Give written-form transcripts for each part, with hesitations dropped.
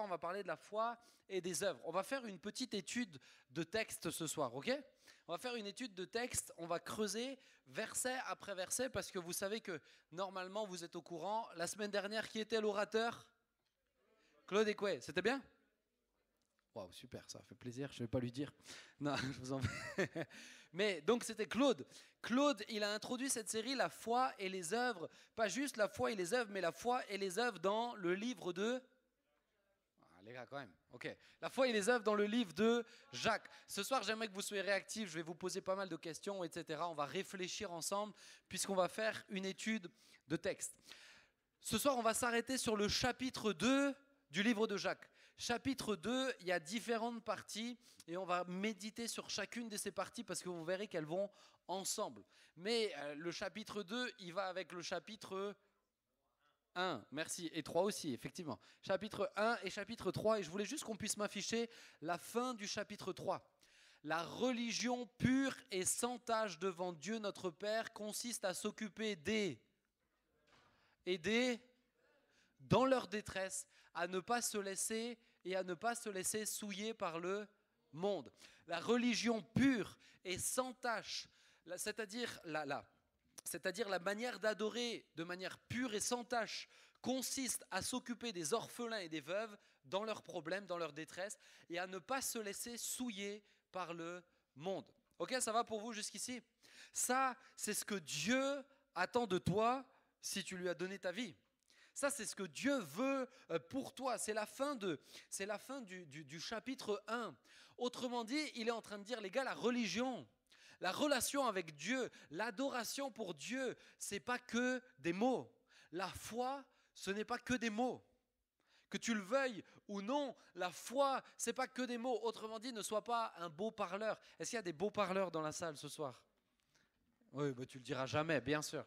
on va parler de la foi et des œuvres. On va faire une petite étude de texte ce soir, ok? On va faire une étude de texte, on va creuser verset après verset, parce que vous savez que normalement, vous êtes au courant. La semaine dernière, qui était l'orateur? Claude Écoué, c'était bien? Waouh, super, ça fait plaisir, je ne vais pas lui dire. Non, je vous en prie. Mais donc c'était Claude. Claude, il a introduit cette série, la foi et les œuvres. Pas juste la foi et les œuvres, mais la foi et les œuvres dans le livre de... Ah, les gars, quand même. Ok. La foi et les œuvres dans le livre de Jacques. Ce soir, j'aimerais que vous soyez réactifs. Je vais vous poser pas mal de questions, etc. On va réfléchir ensemble, puisqu'on va faire une étude de texte. Ce soir, on va s'arrêter sur le chapitre 2 du livre de Jacques. Chapitre 2, il y a différentes parties et on va méditer sur chacune de ces parties parce que vous verrez qu'elles vont ensemble. Mais le chapitre 2, il va avec le chapitre 1, merci, et 3 aussi, effectivement. Chapitre 1 et chapitre 3, et je voulais juste qu'on puisse m'afficher la fin du chapitre 3. La religion pure et sans tache devant Dieu notre Père consiste à s'occuper des dans leur détresse, à ne pas se laisser souiller par le monde. La religion pure et sans tache, c'est-à-dire la manière d'adorer de manière pure et sans tache, consiste à s'occuper des orphelins et des veuves dans leurs problèmes, dans leur détresse, et à ne pas se laisser souiller par le monde. Ok, ça va pour vous jusqu'ici? Ça, c'est ce que Dieu attend de toi si tu lui as donné ta vie. Ça, c'est ce que Dieu veut pour toi. C'est la fin du chapitre 1. Autrement dit, il est en train de dire, les gars, la religion, la relation avec Dieu, l'adoration pour Dieu, ce n'est pas que des mots. La foi, ce n'est pas que des mots. Que tu le veuilles ou non, la foi, ce n'est pas que des mots. Autrement dit, ne sois pas un beau parleur. Est-ce qu'il y a des beaux parleurs dans la salle ce soir? Oui, bah, tu ne le diras jamais, bien sûr.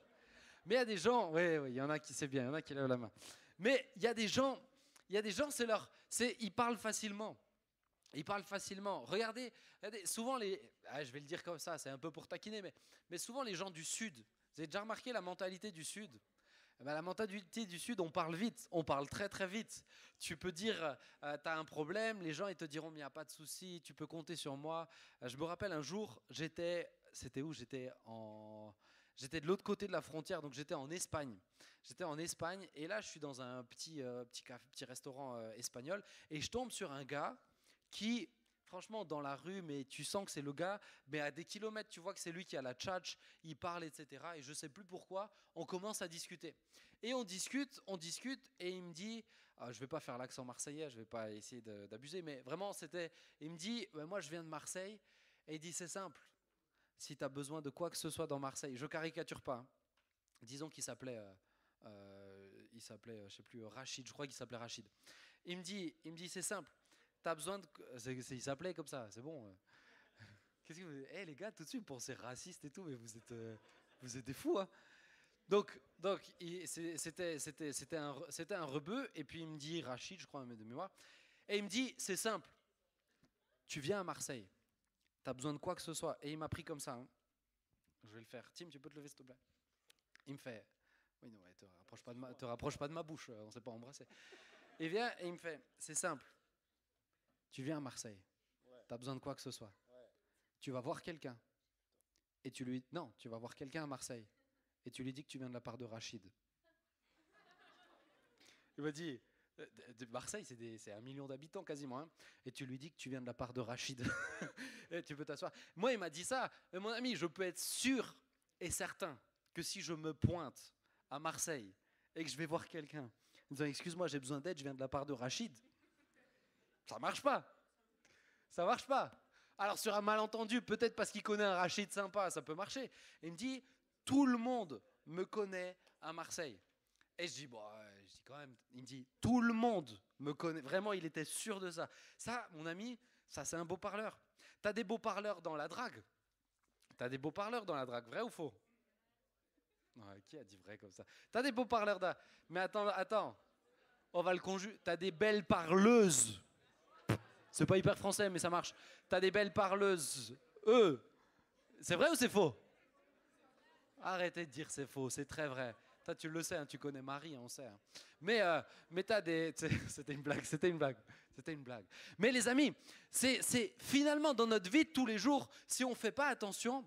Mais il y a des gens, oui, il y en a qui c'est bien, il y en a qui lèvent la main. Mais il y a des gens, ils parlent facilement. Ils parlent facilement. Regardez souvent je vais le dire comme ça, c'est un peu pour taquiner, mais souvent les gens du Sud, vous avez déjà remarqué la mentalité du Sud? La mentalité du Sud, on parle vite, on parle très très vite. Tu peux dire, tu as un problème, les gens ils te diront, mais il n'y a pas de souci, tu peux compter sur moi. Je me rappelle un jour, c'était où? J'étais de l'autre côté de la frontière, donc j'étais en Espagne. Et là, je suis dans un petit restaurant espagnol, et je tombe sur un gars qui, franchement, dans la rue, mais tu sens que c'est le gars, mais à des kilomètres, tu vois que c'est lui qui a la tchatch, il parle, etc. Et je ne sais plus pourquoi, on commence à discuter. Et on discute, et il me dit, je ne vais pas faire l'accent marseillais, je ne vais pas essayer d'abuser, mais vraiment, il me dit, moi je viens de Marseille, et il dit, c'est simple. Si tu as besoin de quoi que ce soit dans Marseille, je caricature pas. Hein. Disons qu'il s'appelait, je sais plus, Rachid. Je crois qu'il s'appelait Rachid. Il me dit, c'est simple. Tu as besoin de, il s'appelait comme ça. C'est bon. Qu'est-ce que vous, les gars, tout de suite, pensez raciste et tout, mais vous êtes des fous, hein. Donc, c'était un rebeu. Et puis il me dit Rachid, je crois de mémoire. Et il me dit, c'est simple. Tu viens à Marseille. Tu as besoin de quoi que ce soit. Et il m'a pris comme ça. Hein. Je vais le faire. Tim, tu peux te lever, s'il te plaît? Il me fait... Oui, non, te rapproche pas de ma bouche. On ne s'est pas embrassé. Il vient et il me fait... C'est simple. Tu viens à Marseille. Ouais. Tu as besoin de quoi que ce soit. Ouais. Tu vas voir quelqu'un. Et tu lui... Non, tu vas voir quelqu'un à Marseille. Et tu lui dis que tu viens de la part de Rachid. Il m'a dit... De Marseille, c'est 1 million d'habitants quasiment. Hein. Et tu lui dis que tu viens de la part de Rachid. Et tu peux t'asseoir. Moi, il m'a dit ça. Mais mon ami, je peux être sûr et certain que si je me pointe à Marseille et que je vais voir quelqu'un en disant « Excuse-moi, j'ai besoin d'aide, je viens de la part de Rachid », ça ne marche pas. Ça ne marche pas. Alors, sur un malentendu, peut-être parce qu'il connaît un Rachid sympa, ça peut marcher. Et il me dit « Tout le monde me connaît à Marseille ». Et je dis quand même, il me dit, tout le monde me connaît. Vraiment, il était sûr de ça. Ça, mon ami, ça c'est un beau parleur. Tu as des beaux parleurs dans la drague. Vrai ou faux? Ouais, qui a dit vrai comme ça? Tu as des beaux parleurs Mais attends. On va le conjuguer. Tu as des belles parleuses. C'est pas hyper français, mais ça marche. Tu as des belles parleuses. C'est vrai ou c'est faux? Arrêtez de dire c'est faux, c'est très vrai. Toi, tu le sais, hein, tu connais Marie, on sait. Hein. Mais t'as des... C'était une blague, c'était une blague. C'était une blague. Mais les amis, c'est finalement dans notre vie de tous les jours, si on ne fait pas attention,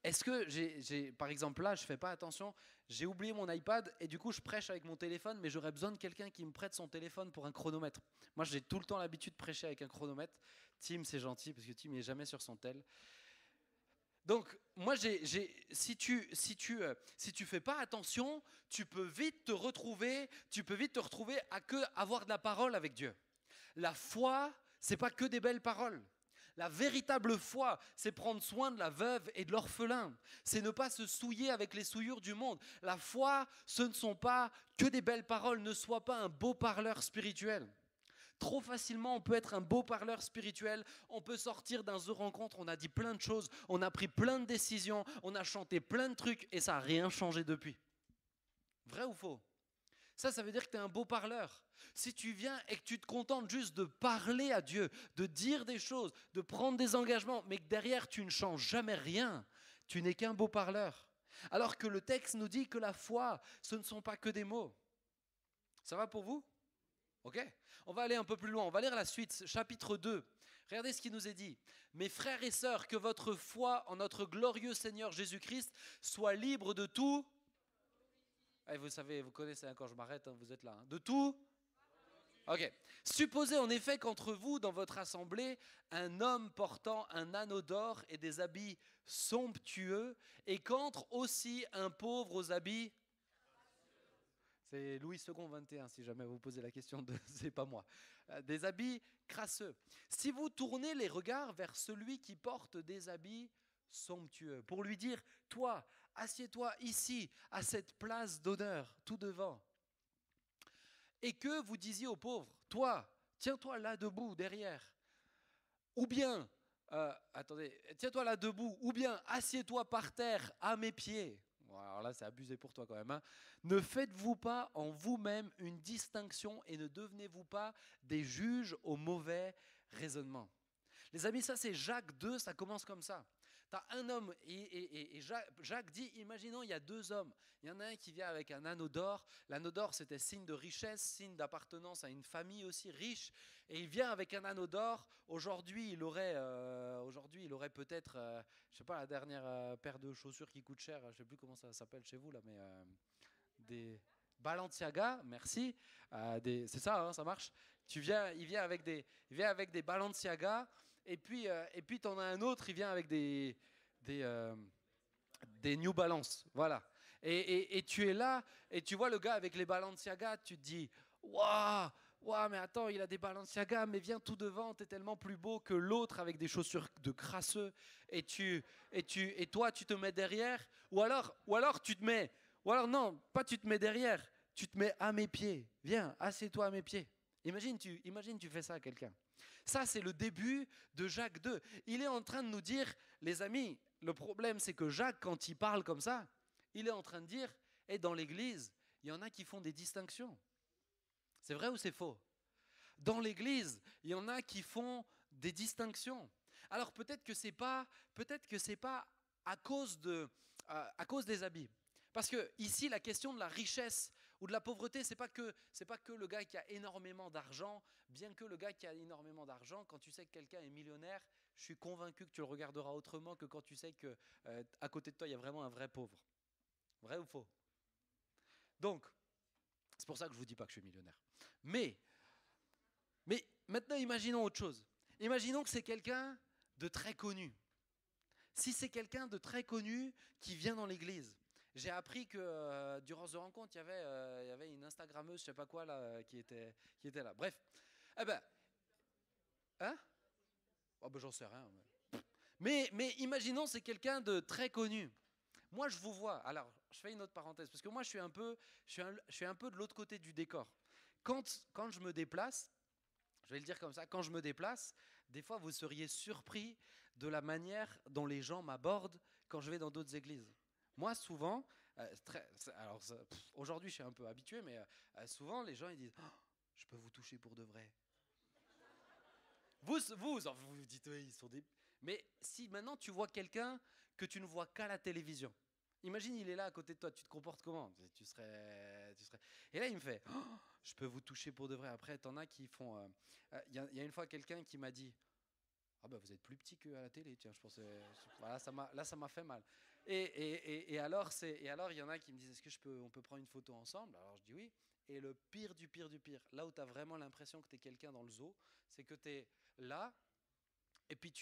est-ce que par exemple là, je ne fais pas attention, j'ai oublié mon iPad et du coup je prêche avec mon téléphone, mais j'aurais besoin de quelqu'un qui me prête son téléphone pour un chronomètre. Moi j'ai tout le temps l'habitude de prêcher avec un chronomètre. Tim c'est gentil parce que Tim n'est jamais sur son tel. Donc moi si tu fais pas attention, tu peux vite te retrouver à que avoir de la parole avec Dieu. La foi, c'est pas que des belles paroles. La véritable foi, c'est prendre soin de la veuve et de l'orphelin. C'est ne pas se souiller avec les souillures du monde. La foi, ce ne sont pas que des belles paroles. Ne sois pas un beau parleur spirituel. Trop facilement, on peut être un beau parleur spirituel. On peut sortir d'un The Rencontre. On a dit plein de choses. On a pris plein de décisions. On a chanté plein de trucs et ça n'a rien changé depuis. Vrai ou faux ? Ça veut dire que tu es un beau parleur. Si tu viens et que tu te contentes juste de parler à Dieu, de dire des choses, de prendre des engagements, mais que derrière tu ne changes jamais rien, tu n'es qu'un beau parleur. Alors que le texte nous dit que la foi, ce ne sont pas que des mots. Ça va pour vous ? Ok ? On va aller un peu plus loin. On va lire la suite, chapitre 2. Regardez ce qui nous est dit. Mes frères et sœurs, que votre foi en notre glorieux Seigneur Jésus-Christ soit libre de tout. Et vous savez, vous connaissez, quand je m'arrête, vous êtes là. Hein. De tout ? Ok. Supposez en effet qu'entre vous, dans votre assemblée, un homme portant un anneau d'or et des habits somptueux, et qu'entre aussi un pauvre aux habits. C'est Louis II 21, si jamais vous posez la question, c'est pas moi. Des habits crasseux. Si vous tournez les regards vers celui qui porte des habits somptueux, pour lui dire, toi, assieds-toi ici, à cette place d'honneur, tout devant. Et que vous disiez aux pauvres, toi, tiens-toi là debout, derrière. Ou bien, tiens-toi là debout, ou bien assieds-toi par terre, à mes pieds. Bon, alors là, c'est abusé pour toi quand même. Hein. Ne faites-vous pas en vous-même une distinction et ne devenez-vous pas des juges au mauvais raisonnement. Les amis, ça c'est Jacques 2, ça commence comme ça. Tu as un homme, et Jacques dit, imaginons, il y a deux hommes. Il y en a un qui vient avec un anneau d'or. L'anneau d'or, c'était signe de richesse, signe d'appartenance à une famille aussi riche. Et il vient avec un anneau d'or. Aujourd'hui, il aurait peut-être, je ne sais pas, la dernière paire de chaussures qui coûte cher. Je ne sais plus comment ça s'appelle chez vous, là, mais des Balenciaga, merci. C'est ça, hein, ça marche. Il vient avec des Balenciaga. Et puis tu en as un autre, il vient avec des New Balance. Voilà. Et tu es là, et tu vois le gars avec les Balenciaga, tu te dis, waouh, mais attends, il a des Balenciaga, mais viens tout devant, t'es tellement plus beau que l'autre avec des chaussures de crasseux. Et toi, tu te mets derrière, ou alors non, pas tu te mets derrière, tu te mets à mes pieds. Viens, assieds-toi à mes pieds. Imagine, tu fais ça à quelqu'un. Ça, c'est le début de Jacques 2. Il est en train de nous dire, les amis, le problème, c'est que Jacques, quand il parle comme ça, il est en train de dire, et dans l'église, il y en a qui font des distinctions. C'est vrai ou c'est faux ? Dans l'église, il y en a qui font des distinctions. Alors peut-être que c'est pas à cause des habits. Parce que ici, la question de la richesse ou de la pauvreté, c'est pas que le gars qui a énormément d'argent, bien que le gars qui a énormément d'argent, quand tu sais que quelqu'un est millionnaire, je suis convaincu que tu le regarderas autrement que quand tu sais que à côté de toi, il y a vraiment un vrai pauvre. Vrai ou faux ? Donc, c'est pour ça que je ne vous dis pas que je suis millionnaire. Mais maintenant, imaginons autre chose. Imaginons que c'est quelqu'un de très connu. Si c'est quelqu'un de très connu qui vient dans l'église, j'ai appris que durant The Rencontre, il y avait une Instagrammeuse, je sais pas quoi, là, qui était là. Bref. Eh ben, hein ? Oh ben, j'en sais rien. Mais imaginons, c'est quelqu'un de très connu. Moi, je vous vois. Alors, je fais une autre parenthèse, parce que moi, je suis un peu de l'autre côté du décor. Quand je me déplace, je vais le dire comme ça, quand je me déplace, des fois, vous seriez surpris de la manière dont les gens m'abordent quand je vais dans d'autres églises. Moi, souvent, aujourd'hui, je suis un peu habitué, mais souvent, les gens ils disent oh, « Je peux vous toucher pour de vrai ». Vous vous dites oui, ils sont des... Mais si maintenant tu vois quelqu'un que tu ne vois qu'à la télévision, Imagine, il est là à côté de toi, tu te comportes comment? Et là, il me fait, oh, je peux vous toucher pour de vrai. Après, t'en as qui font... y a une fois quelqu'un qui m'a dit, ah bah vous êtes plus petit qu'à la télé, tiens, je pensais... Voilà, ça m'a fait mal. Et alors, il y en a qui me disent, on peut prendre une photo ensemble? Alors je dis oui. Et le pire du pire du pire, là où tu as vraiment l'impression que tu es quelqu'un dans le zoo, c'est que tu es là, et puis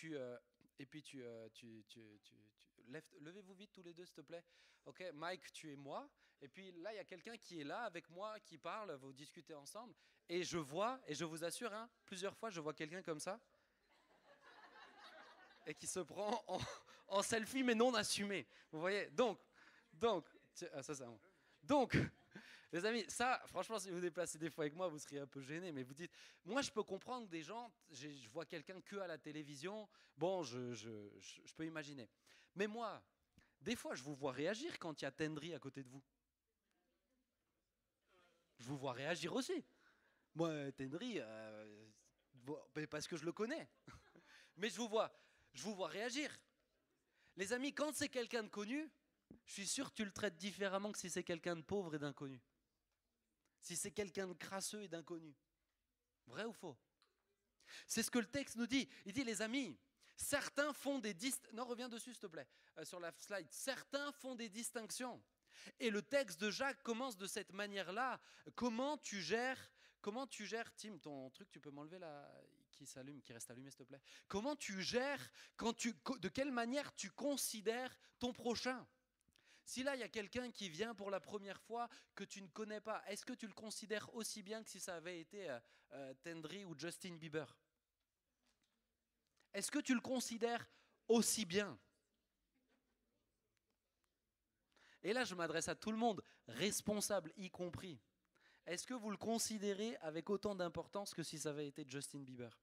levez-vous vite tous les deux, s'il te plaît. Ok, Mike, tu es moi. Et puis là, il y a quelqu'un qui est là avec moi, qui parle, vous discutez ensemble. Et je vois, et je vous assure, hein, plusieurs fois, je vois quelqu'un comme ça, et qui se prend en selfie, mais non assumé. Vous voyez? Donc, les amis, ça, franchement, si vous vous déplacez des fois avec moi, vous seriez un peu gênés, mais vous dites, moi, je peux comprendre des gens, je vois quelqu'un que à la télévision, bon, je peux imaginer. Mais moi, des fois, je vous vois réagir quand il y a Tendry à côté de vous. Je vous vois réagir aussi. Moi, Tendry, parce que je le connais. Mais je vous vois réagir. Les amis, quand c'est quelqu'un de connu, je suis sûr que tu le traites différemment que si c'est quelqu'un de pauvre et d'inconnu. Si c'est quelqu'un de crasseux et d'inconnu. Vrai ou faux? C'est ce que le texte nous dit. Il dit, les amis, certains font des distinctions. Non, reviens dessus, s'il te plaît, sur la slide. Certains font des distinctions. Et le texte de Jacques commence de cette manière-là. Comment tu gères, Tim, ton truc, tu peux m'enlever là, qui reste allumé, s'il te plaît. Comment tu gères, de quelle manière tu considères ton prochain? Si là, il y a quelqu'un qui vient pour la première fois que tu ne connais pas, est-ce que tu le considères aussi bien que si ça avait été Tendry ou Justin Bieber? Est-ce que tu le considères aussi bien? Et là, je m'adresse à tout le monde, responsable y compris. Est-ce que vous le considérez avec autant d'importance que si ça avait été Justin Bieber?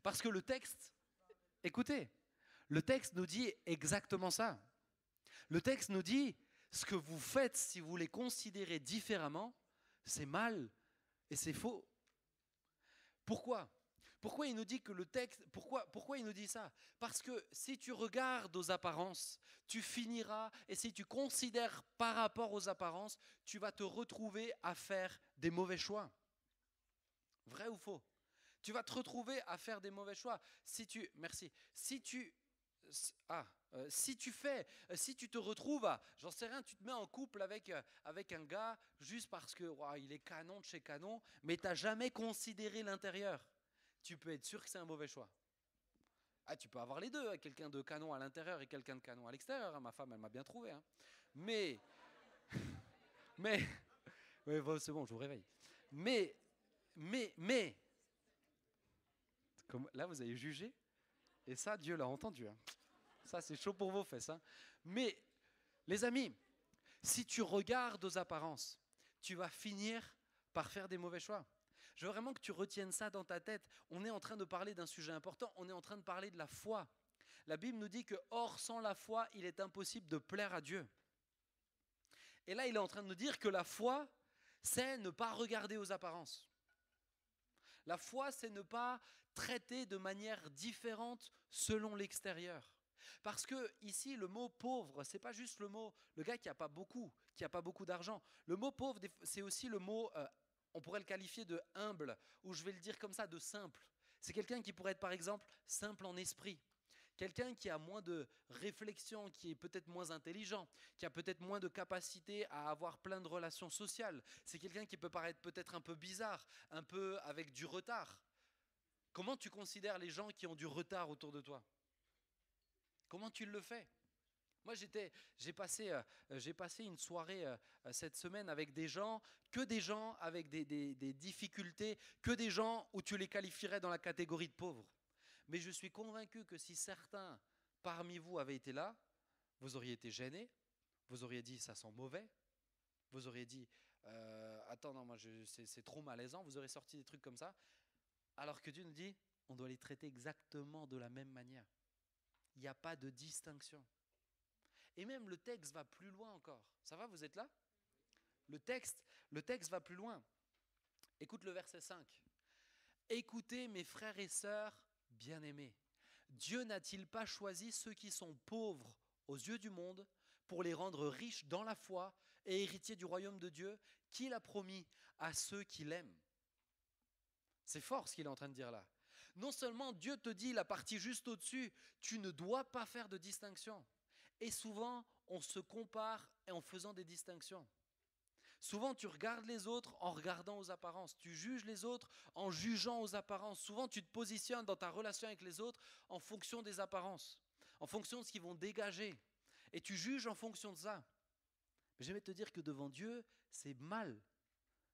Parce que le texte, écoutez, le texte nous dit exactement ça. Le texte nous dit, ce que vous faites si vous les considérez différemment, c'est mal et c'est faux. Pourquoi? Pourquoi il nous dit que le texte, pourquoi il nous dit ça? Parce que si tu regardes aux apparences, tu finiras, et si tu considères par rapport aux apparences, tu vas te retrouver à faire des mauvais choix. Vrai ou faux? Tu vas te retrouver à faire des mauvais choix. Si tu te retrouves j'en sais rien, tu te mets en couple avec un gars juste parce que il est canon de chez canon, mais tu n'as jamais considéré l'intérieur, tu peux être sûr que c'est un mauvais choix. Ah, tu peux avoir les deux, quelqu'un de canon à l'intérieur et quelqu'un de canon à l'extérieur. Ma femme, elle m'a bien trouvé. Mais, ouais, c'est bon, je vous réveille. Mais, là, vous avez jugé, et ça, Dieu l'a entendu. Ça, c'est chaud pour vos fesses. Mais, les amis, si tu regardes aux apparences, tu vas finir par faire des mauvais choix. Je veux vraiment que tu retiennes ça dans ta tête. On est en train de parler d'un sujet important, on est en train de parler de la foi. La Bible nous dit que, or, sans la foi, il est impossible de plaire à Dieu. Et là, il est en train de nous dire que la foi, c'est ne pas regarder aux apparences. La foi, c'est ne pas traiter de manière différente selon l'extérieur. Parce que ici, le mot pauvre, c'est pas juste le gars qui n'a pas beaucoup d'argent. Le mot pauvre, c'est aussi le mot, on pourrait le qualifier de humble, ou je vais le dire comme ça, de simple. C'est quelqu'un qui pourrait être par exemple simple en esprit. Quelqu'un qui a moins de réflexion, qui est peut-être moins intelligent, qui a peut-être moins de capacité à avoir plein de relations sociales. C'est quelqu'un qui peut paraître peut-être un peu bizarre, un peu avec du retard. Comment tu considères les gens qui ont du retard autour de toi? Comment tu le fais? Moi, j'ai passé une soirée cette semaine avec des gens avec des difficultés, que des gens où tu les qualifierais dans la catégorie de pauvres. Mais je suis convaincu que si certains parmi vous avaient été là, vous auriez été gênés, vous auriez dit ça sent mauvais, vous auriez dit attends, non, moi c'est trop malaisant, vous aurez sorti des trucs comme ça. Alors que Dieu nous dit, on doit les traiter exactement de la même manière. Il n'y a pas de distinction. Et même le texte va plus loin encore. Ça va, vous êtes là? Le texte va plus loin. Écoute le verset 5. Écoutez mes frères et sœurs bien-aimés. Dieu n'a-t-il pas choisi ceux qui sont pauvres aux yeux du monde pour les rendre riches dans la foi et héritiers du royaume de Dieu qu'il a promis à ceux qui l'aiment. C'est fort ce qu'il est en train de dire là. Non seulement Dieu te dit la partie juste au-dessus, tu ne dois pas faire de distinction. Et souvent, on se compare en faisant des distinctions. Souvent, tu regardes les autres en regardant aux apparences. Tu juges les autres en jugeant aux apparences. Souvent, tu te positionnes dans ta relation avec les autres en fonction des apparences, en fonction de ce qu'ils vont dégager. Et tu juges en fonction de ça. Mais j'aimerais te dire que devant Dieu, c'est mal.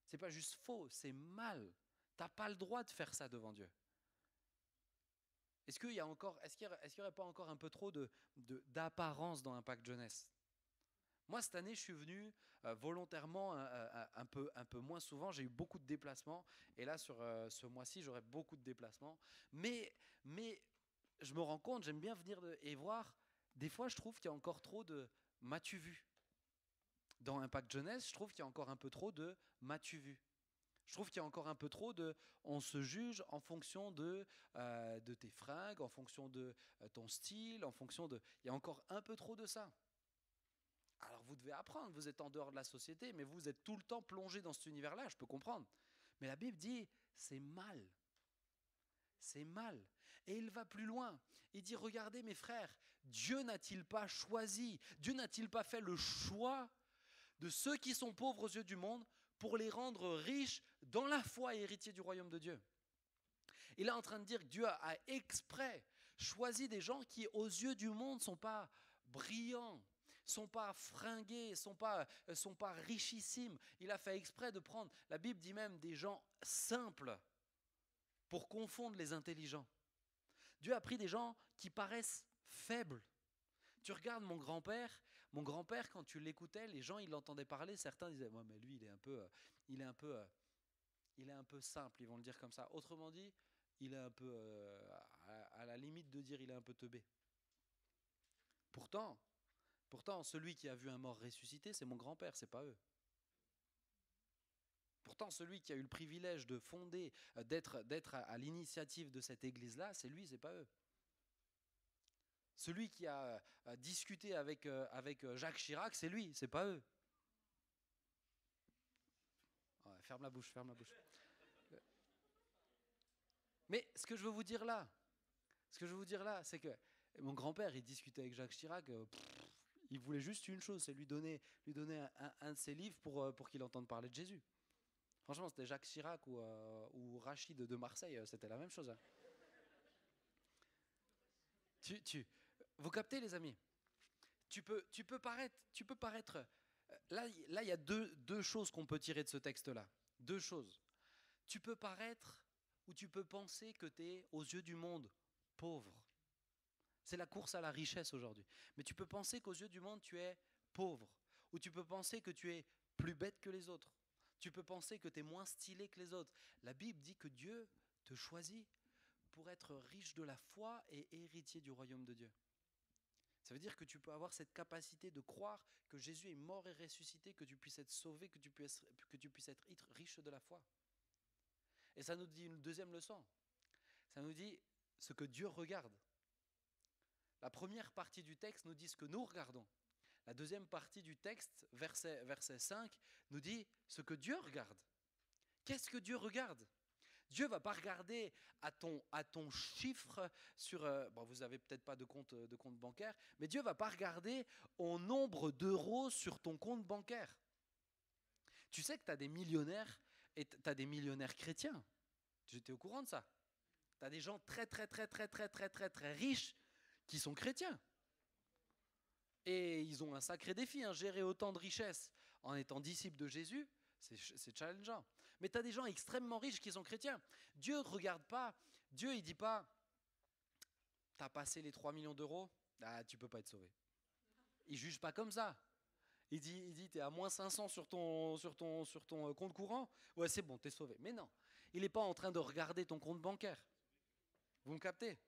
C'est pas juste faux, c'est mal. Tu n'as pas le droit de faire ça devant Dieu. Est-ce qu'il y aurait pas encore un peu trop d'apparence dans Impact Jeunesse? Moi, cette année, je suis venu volontairement un peu moins souvent. J'ai eu beaucoup de déplacements. Et là, sur ce mois-ci, j'aurai beaucoup de déplacements. Mais je me rends compte, j'aime bien venir et voir. Des fois, je trouve qu'il y a encore trop de « m'as-tu vu ?» Dans Impact Jeunesse, je trouve qu'il y a encore un peu trop de « m'as-tu vu ?» Je trouve qu'il y a encore un peu trop de « on se juge en fonction de tes fringues, en fonction de ton style, en fonction de… » Il y a encore un peu trop de ça. Alors vous devez apprendre, vous êtes en dehors de la société, mais vous êtes tout le temps plongé dans cet univers-là, je peux comprendre. Mais la Bible dit, c'est mal. C'est mal. Et il va plus loin. Il dit, regardez mes frères, Dieu n'a-t-il pas choisi, Dieu n'a-t-il pas fait le choix de ceux qui sont pauvres aux yeux du monde pour les rendre riches dans la foi et héritiers du royaume de Dieu? Il est en train de dire que Dieu a exprès choisi des gens qui, aux yeux du monde, ne sont pas brillants, sont pas fringués, sont pas richissimes. Il a fait exprès de prendre, la Bible dit même, des gens simples pour confondre les intelligents. Dieu a pris des gens qui paraissent faibles. Tu regardes mon grand-père, quand tu l'écoutais, les gens, ils l'entendaient parler, certains disaient, ouais, mais lui, il est un peu simple, ils vont le dire comme ça. Autrement dit, il est un peu, à la limite de dire, il est un peu teubé. Pourtant, celui qui a vu un mort ressuscité, c'est mon grand-père, c'est pas eux. Pourtant, celui qui a eu le privilège de fonder, d'être à l'initiative de cette église-là, c'est lui, c'est pas eux. Celui qui a discuté avec Jacques Chirac, c'est lui, c'est pas eux. Ouais, ferme la bouche. Mais ce que je veux vous dire là, c'est que mon grand-père, il discutait avec Jacques Chirac, il voulait juste une chose, c'est lui donner un de ses livres pour qu'il entende parler de Jésus. Franchement, c'était Jacques Chirac ou Rachid de Marseille, c'était la même chose. Hein. Vous captez, les amis? Tu peux paraître. Là, il y a deux choses qu'on peut tirer de ce texte-là. Deux choses. Tu peux paraître ou tu peux penser que tu es, aux yeux du monde, pauvre. C'est la course à la richesse aujourd'hui. Mais tu peux penser qu'aux yeux du monde, tu es pauvre. Ou tu peux penser que tu es plus bête que les autres. Tu peux penser que tu es moins stylé que les autres. La Bible dit que Dieu te choisit pour être riche de la foi et héritier du royaume de Dieu. Ça veut dire que tu peux avoir cette capacité de croire que Jésus est mort et ressuscité, que tu puisses être sauvé, que tu puisses être riche de la foi. Et ça nous dit une deuxième leçon. Ça nous dit ce que Dieu regarde. La première partie du texte nous dit ce que nous regardons. La deuxième partie du texte, verset 5, nous dit ce que Dieu regarde. Qu'est-ce que Dieu regarde ? Dieu ne va pas regarder à ton chiffre sur… vous n'avez peut-être pas de compte bancaire, mais Dieu ne va pas regarder au nombre d'euros sur ton compte bancaire. Tu sais que tu as des millionnaires et tu as des millionnaires chrétiens. J'étais au courant de ça. Tu as des gens très riches qui sont chrétiens. Et ils ont un sacré défi, hein, gérer autant de richesses en étant disciples de Jésus, c'est challengeant. Mais tu as des gens extrêmement riches qui sont chrétiens. Dieu ne regarde pas, Dieu il dit pas, tu as passé les 3 millions d'euros, tu ne peux pas être sauvé. Il ne juge pas comme ça. Il dit tu es à moins 500 sur ton compte courant, ouais c'est bon, tu es sauvé. Mais non, il n'est pas en train de regarder ton compte bancaire. Vous me captez ?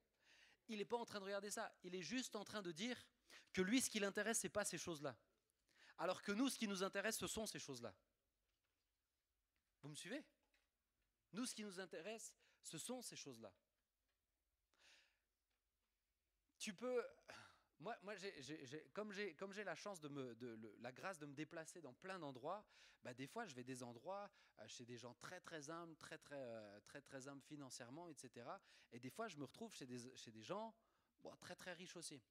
Il n'est pas en train de regarder ça, il est juste en train de dire que lui, ce qui l'intéresse, ce n'est pas ces choses-là. Alors que nous, ce qui nous intéresse, ce sont ces choses-là. Vous me suivez ? Nous, ce qui nous intéresse, ce sont ces choses-là. Tu peux… Comme j'ai la chance la grâce de me déplacer dans plein d'endroits, bah, des fois je vais des endroits chez des gens très très humbles, très humbles financièrement, etc. Et des fois je me retrouve chez des gens bon, très très riches aussi.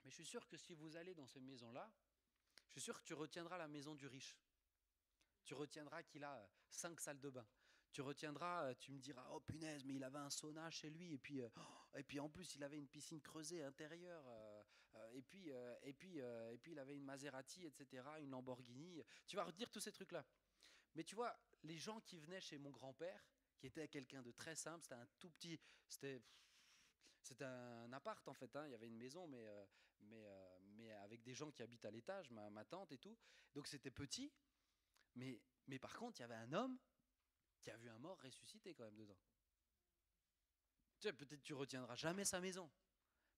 Mais je suis sûr que si vous allez dans ces maisons-là, je suis sûr que tu retiendras la maison du riche. Tu retiendras qu'il a 5 salles de bain. Tu retiendras, tu me diras, oh punaise, mais il avait un sauna chez lui, et puis en plus il avait une piscine creusée intérieure, et puis il avait une Maserati, etc., une Lamborghini. Tu vas redire tous ces trucs-là. Mais tu vois, les gens qui venaient chez mon grand-père, qui était quelqu'un de très simple, c'était un tout petit, c'était, c'était un appart en fait, hein. Il y avait une maison, mais avec des gens qui habitent à l'étage, ma tante et tout. Donc c'était petit, mais par contre, il y avait un homme qui a vu un mort ressuscité quand même dedans. Tu sais, peut-être tu retiendras jamais sa maison,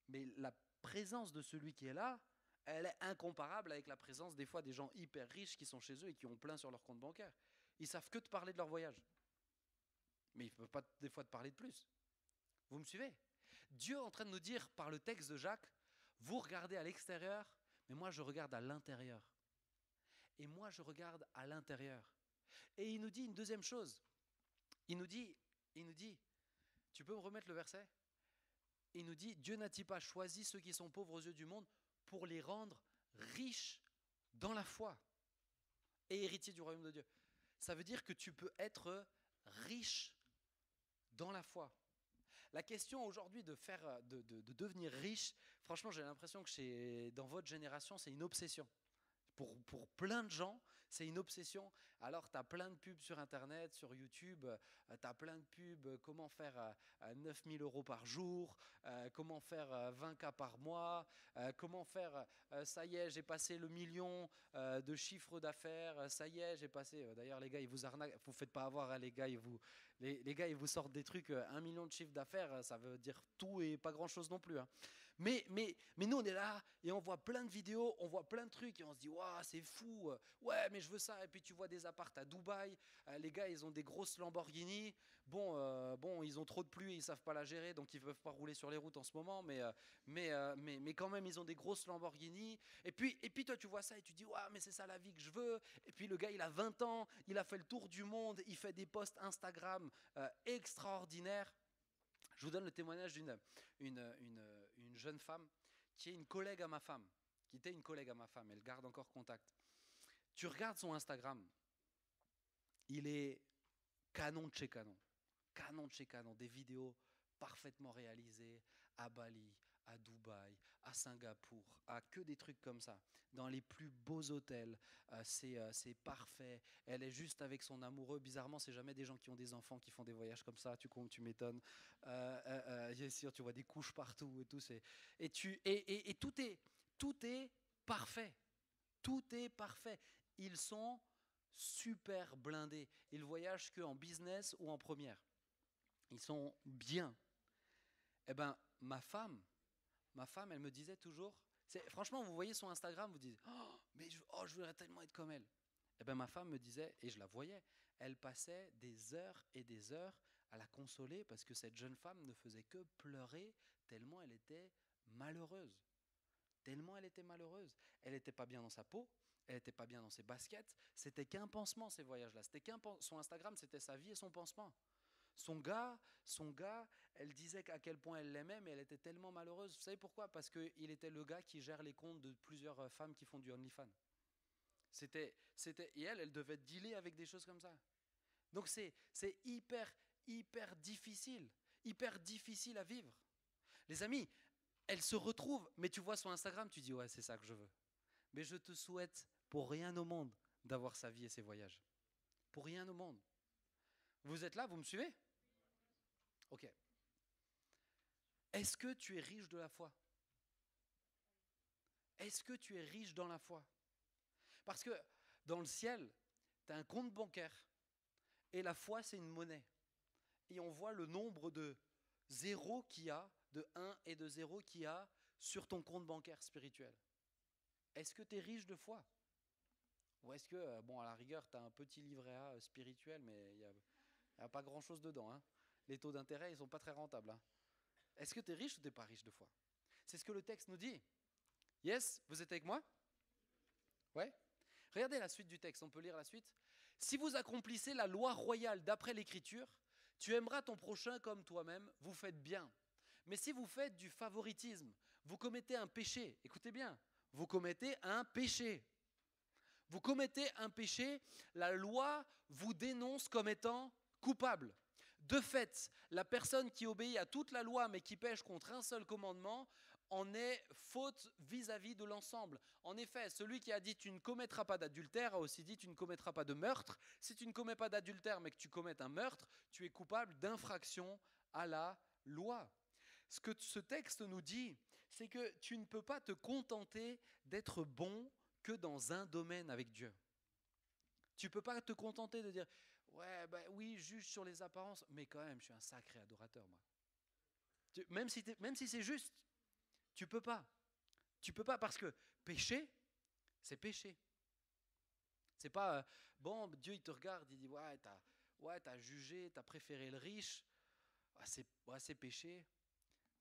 mais la présence de celui qui est là, elle est incomparable avec la présence des fois des gens hyper riches qui sont chez eux et qui ont plein sur leur compte bancaire. Ils savent que te parler de leur voyage, mais ils ne peuvent pas des fois te parler de plus. Vous me suivez? Dieu est en train de nous dire par le texte de Jacques, vous regardez à l'extérieur, mais moi je regarde à l'intérieur. Et moi je regarde à l'intérieur. Et il nous dit une deuxième chose. Il nous dit, tu peux me remettre le verset? Il nous dit, Dieu n'a-t-il pas choisi ceux qui sont pauvres aux yeux du monde pour les rendre riches dans la foi et héritiers du royaume de Dieu? Ça veut dire que tu peux être riche dans la foi. La question aujourd'hui de devenir riche, franchement, j'ai l'impression que dans votre génération, c'est une obsession. Pour plein de gens, c'est une obsession. Alors, tu as plein de pubs sur Internet, sur YouTube, tu as plein de pubs, comment faire 9 000 euros par jour, comment faire 20K par mois, comment faire, ça y est, j'ai passé le million de chiffre d'affaires, ça y est, j'ai passé, d'ailleurs les gars, ils vous arnaquent, vous ne faites pas avoir, hein, les gars, les gars, ils vous sortent des trucs, 1 million de chiffre d'affaires, ça veut dire tout et pas grand-chose non plus, hein. Mais nous, on est là et on voit plein de vidéos, on voit plein de trucs et on se dit, waouh, c'est fou, ouais, mais je veux ça. Et puis tu vois des appartes à Dubaï, les gars, ils ont des grosses Lamborghini. Bon, ils ont trop de pluie, ils savent pas la gérer, donc ils peuvent pas rouler sur les routes en ce moment, mais quand même, ils ont des grosses Lamborghini. Et puis toi, tu vois ça et tu dis, waouh, mais c'est ça la vie que je veux. Et puis le gars, il a 20 ans, il a fait le tour du monde, il fait des posts Instagram extraordinaires. Je vous donne le témoignage d'une jeune femme qui est une collègue à ma femme, qui était une collègue à ma femme, elle garde encore contact. Tu regardes son Instagram, il est canon de chez canon de chez canon, des vidéos parfaitement réalisées à Bali, à Dubaï, à Singapour, à que des trucs comme ça, dans les plus beaux hôtels, c'est parfait, elle est juste avec son amoureux, bizarrement c'est jamais des gens qui ont des enfants qui font des voyages comme ça, tu m'étonnes, sûr, tu vois des couches partout et tout, et tout est parfait, tout est parfait, ils sont super blindés, ils voyagent que en business ou en première, ils sont bien. Eh ben ma femme, elle me disait toujours, franchement, vous voyez son Instagram, vous dites, oh, mais je voudrais tellement être comme elle. Eh ben ma femme me disait, et je la voyais, elle passait des heures et des heures à la consoler parce que cette jeune femme ne faisait que pleurer tellement elle était malheureuse. Tellement elle était malheureuse. Elle n'était pas bien dans sa peau, elle n'était pas bien dans ses baskets. C'était qu'un pansement ces voyages-là. Son Instagram, c'était sa vie et son pansement. Son gars, elle disait à quel point elle l'aimait, mais elle était tellement malheureuse. Vous savez pourquoi? Parce qu'il était le gars qui gère les comptes de plusieurs femmes qui font du OnlyFans. Et elle devait dealer avec des choses comme ça. Donc c'est hyper difficile à vivre. Les amis, elle se retrouve, mais tu vois son Instagram, tu dis ouais, c'est ça que je veux. Mais je te souhaite pour rien au monde d'avoir sa vie et ses voyages. Pour rien au monde. Vous êtes là, vous me suivez? Ok. Est-ce que tu es riche de la foi? Est-ce que tu es riche dans la foi? Parce que dans le ciel, tu as un compte bancaire et la foi, c'est une monnaie. Et on voit le nombre de zéros qu'il y a, de 1 et de 0 qu'il y a sur ton compte bancaire spirituel. Est-ce que tu es riche de foi? Ou est-ce que, bon, à la rigueur, tu as un petit livret A spirituel, mais il n'y a pas grand-chose dedans, hein. Les taux d'intérêt, ils ne sont pas très rentables, hein. Est-ce que tu es riche ou tu n'es pas riche de foi? C'est ce que le texte nous dit. Yes, vous êtes avec moi? Ouais. Regardez la suite du texte, on peut lire la suite. Si vous accomplissez la loi royale d'après l'Écriture, tu aimeras ton prochain comme toi-même, vous faites bien. Mais si vous faites du favoritisme, vous commettez un péché. Écoutez bien, vous commettez un péché. Vous commettez un péché, la loi vous dénonce comme étant coupable. De fait, la personne qui obéit à toute la loi mais qui pêche contre un seul commandement en est faute vis-à-vis de l'ensemble. En effet, celui qui a dit tu ne commettras pas d'adultère a aussi dit tu ne commettras pas de meurtre. Si tu ne commets pas d'adultère mais que tu commets un meurtre, tu es coupable d'infraction à la loi. Ce que ce texte nous dit, c'est que tu ne peux pas te contenter d'être bon que dans un domaine avec Dieu. Tu ne peux pas te contenter de dire ouais, ben oui, juge sur les apparences, mais quand même, je suis un sacré adorateur, moi. Même si c'est juste, tu peux pas. Tu peux pas parce que péché, c'est péché. C'est pas bon, Dieu il te regarde, il dit t'as jugé, t'as préféré le riche, c'est péché.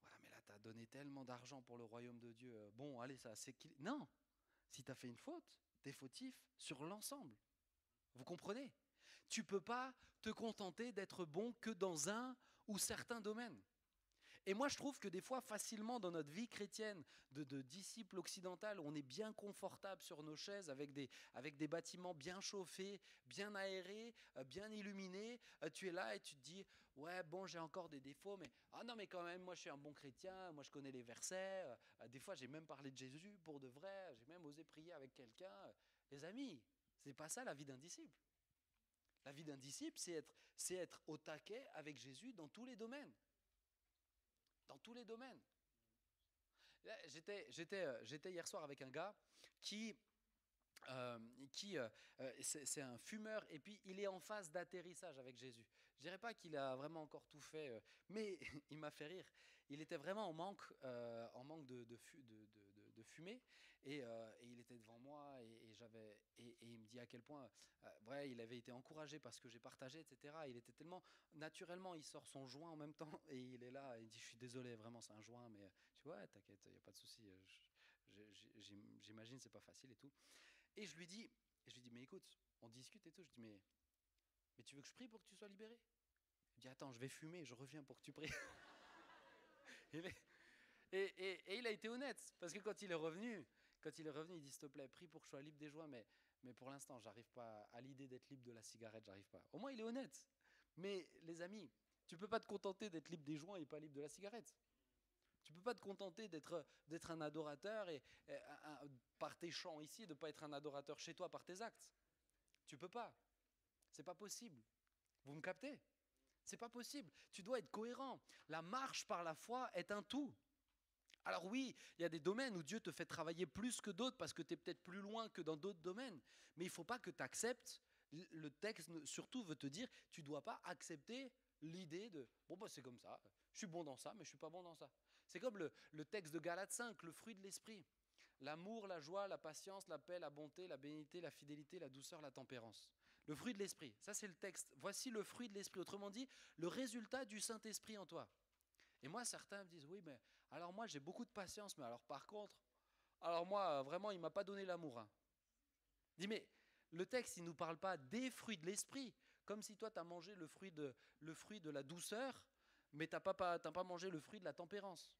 Ouais, mais là t'as donné tellement d'argent pour le royaume de Dieu. Bon, allez, ça c'est non. Si t'as fait une faute, t'es fautif sur l'ensemble. Vous comprenez? Tu peux pas te contenter d'être bon que dans un ou certains domaines. Et moi, je trouve que des fois, facilement dans notre vie chrétienne de disciples occidentales, on est bien confortable sur nos chaises avec des bâtiments bien chauffés, bien aérés, bien illuminés. Tu es là et tu te dis, ouais, bon, j'ai encore des défauts, mais ah non, mais quand même, moi, je suis un bon chrétien, moi, je connais les versets. Des fois, j'ai même parlé de Jésus pour de vrai, j'ai même osé prier avec quelqu'un. Les amis, c'est pas ça la vie d'un disciple. La vie d'un disciple, c'est être au taquet avec Jésus dans tous les domaines. Dans tous les domaines. Là, j'étais hier soir avec un gars qui c'est un fumeur et puis il est en phase d'atterrissage avec Jésus. Je dirais pas qu'il a vraiment encore tout fait, mais il m'a fait rire. Il était vraiment en manque de fumée et il était devant moi et il me dit à quel point il avait été encouragé parce que j'ai partagé, etc. Il était tellement naturellement, il sort son joint en même temps et il est là, il dit je suis désolé, vraiment c'est un joint, mais tu vois, t'inquiète, il n'y a pas de souci. J'imagine c'est pas facile et tout. Et je lui dis, mais écoute, on discute et tout. Je dis, mais tu veux que je prie pour que tu sois libéré? Il dit, attends, je vais fumer, je reviens pour que tu pries. Et il a été honnête, parce que quand il est revenu, il dit, s'il te plaît, prie pour que je sois libre des joints, mais pour l'instant, j'arrive pas à l'idée d'être libre de la cigarette, j'arrive pas. Au moins, il est honnête. Mais les amis, tu peux pas te contenter d'être libre des joints et pas libre de la cigarette. Tu ne peux pas te contenter d'être un adorateur par tes chants ici, de ne pas être un adorateur chez toi par tes actes. Tu ne peux pas. C'est pas possible. Vous me captez? C'est pas possible. Tu dois être cohérent. La marche par la foi est un tout. Alors oui, il y a des domaines où Dieu te fait travailler plus que d'autres parce que tu es peut-être plus loin que dans d'autres domaines. Mais il ne faut pas que tu acceptes. Le texte surtout veut te dire, tu ne dois pas accepter l'idée de bon bah c'est comme ça, je suis bon dans ça mais je suis pas bon dans ça. C'est comme le texte de Galates 5, le fruit de l'esprit. L'amour, la joie, la patience, la paix, la bonté, la bénignité, la fidélité, la douceur, la tempérance. Le fruit de l'esprit, ça c'est le texte. Voici le fruit de l'esprit, autrement dit, le résultat du Saint-Esprit en toi. Et moi certains me disent oui mais alors moi j'ai beaucoup de patience mais alors par contre, alors moi vraiment il m'a pas donné l'amour. Hein. Je dis mais le texte il nous parle pas des fruits de l'esprit, comme si toi tu as mangé le fruit de la douceur mais tu n'as pas mangé le fruit de la tempérance,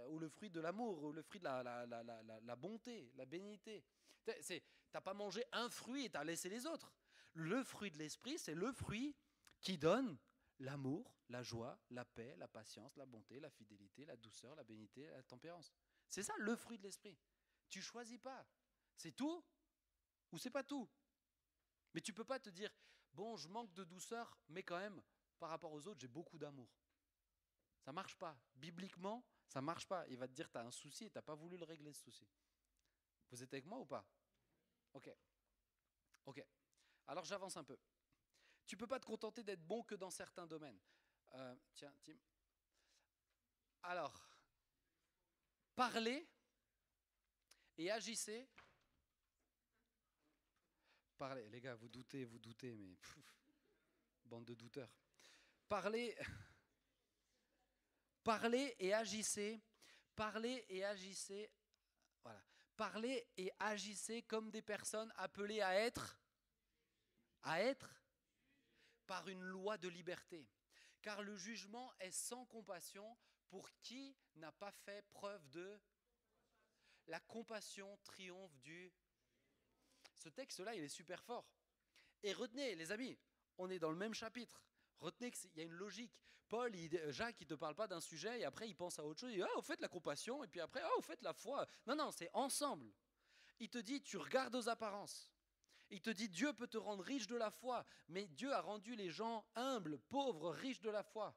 ou le fruit de l'amour, ou le fruit de la bonté, la bénignité. Tu n'as pas mangé un fruit et tu as laissé les autres. Le fruit de l'esprit, c'est le fruit qui donne l'amour, la joie, la paix, la patience, la bonté, la fidélité, la douceur, la bénignité, la tempérance. C'est ça le fruit de l'esprit. Tu choisis pas. C'est tout ou c'est pas tout. Mais tu peux pas te dire, bon, je manque de douceur, mais quand même, par rapport aux autres, j'ai beaucoup d'amour. Ça marche pas. Bibliquement, ça marche pas. Il va te dire tu as un souci et tu n'as pas voulu le régler ce souci. Vous êtes avec moi ou pas? Ok. Ok. Alors j'avance un peu. Tu ne peux pas te contenter d'être bon que dans certains domaines. Tiens, Tim. Alors, parlez et agissez. Parlez, les gars, vous doutez, mais bande de douteurs. Parlez et agissez. Parlez et agissez. Voilà. parlez et agissez comme des personnes appelées à être par une loi de liberté. Car le jugement est sans compassion pour qui n'a pas fait preuve de... La compassion triomphe du... Ce texte-là, il est super fort. Et retenez, les amis, on est dans le même chapitre. Retenez qu'il y a une logique. Jacques, il ne te parle pas d'un sujet et après il pense à autre chose. Il dit, au fait la compassion et puis après, au fait la foi. Non, c'est ensemble. Il te dit, tu regardes aux apparences. Il te dit, Dieu peut te rendre riche de la foi, mais Dieu a rendu les gens humbles, pauvres, riches de la foi.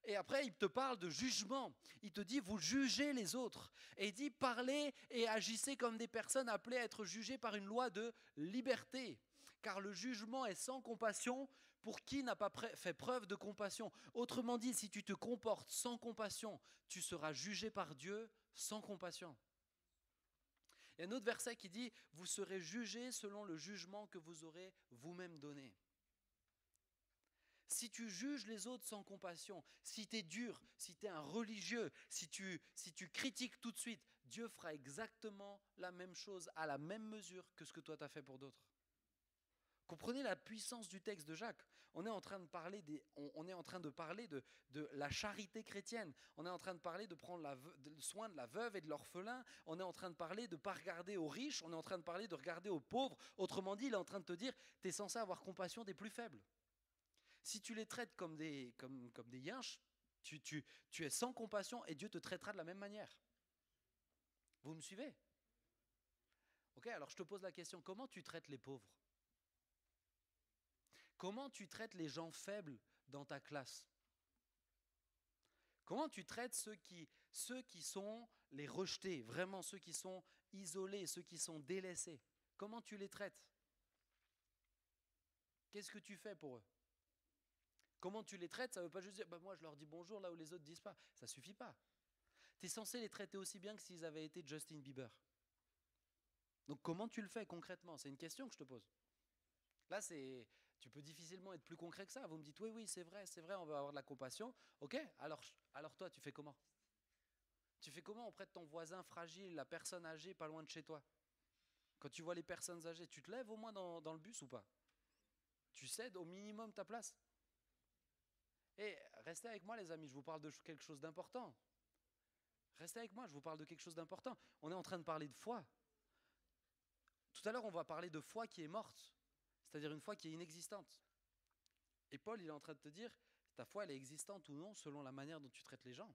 Et après, il te parle de jugement. Il te dit, vous jugez les autres. Et il dit, parlez et agissez comme des personnes appelées à être jugées par une loi de liberté. Car le jugement est sans compassion pour qui n'a pas fait preuve de compassion. Autrement dit, si tu te comportes sans compassion, tu seras jugé par Dieu sans compassion. Il y a un autre verset qui dit, vous serez jugés selon le jugement que vous aurez vous-même donné. Si tu juges les autres sans compassion, si tu es dur, si tu es un religieux, si tu critiques tout de suite, Dieu fera exactement la même chose à la même mesure que ce que toi tu as fait pour d'autres. Comprenez la puissance du texte de Jacques. On est en train de parler, de la charité chrétienne. On est en train de parler de prendre soin de la veuve et de l'orphelin. On est en train de parler de ne pas regarder aux riches. On est en train de parler de regarder aux pauvres. Autrement dit, il est en train de te dire, tu es censé avoir compassion des plus faibles. Si tu les traites comme des yinches, tu es sans compassion et Dieu te traitera de la même manière. Vous me suivez? Ok, alors je te pose la question, comment tu traites les pauvres? Comment tu traites les gens faibles dans ta classe? Comment tu traites ceux qui sont les rejetés, vraiment ceux qui sont isolés, ceux qui sont délaissés? Comment tu les traites? Qu'est-ce que tu fais pour eux? Comment tu les traites, ça ne veut pas juste dire moi je leur dis bonjour là où les autres ne disent pas. Ça ne suffit pas. Tu es censé les traiter aussi bien que s'ils avaient été Justin Bieber. Donc comment tu le fais concrètement? C'est une question que je te pose. Là, tu peux difficilement être plus concret que ça. Vous me dites oui, c'est vrai, on va avoir de la compassion. Ok, alors toi, tu fais comment? Tu fais comment auprès de ton voisin fragile, la personne âgée pas loin de chez toi? Quand tu vois les personnes âgées, tu te lèves au moins dans le bus ou pas? Tu cèdes au minimum ta place? Et restez avec moi les amis, je vous parle de quelque chose d'important. Restez avec moi, je vous parle de quelque chose d'important. On est en train de parler de foi. Tout à l'heure, on va parler de foi qui est morte, c'est-à-dire une foi qui est inexistante. Et Paul, il est en train de te dire, ta foi, elle est existante ou non selon la manière dont tu traites les gens.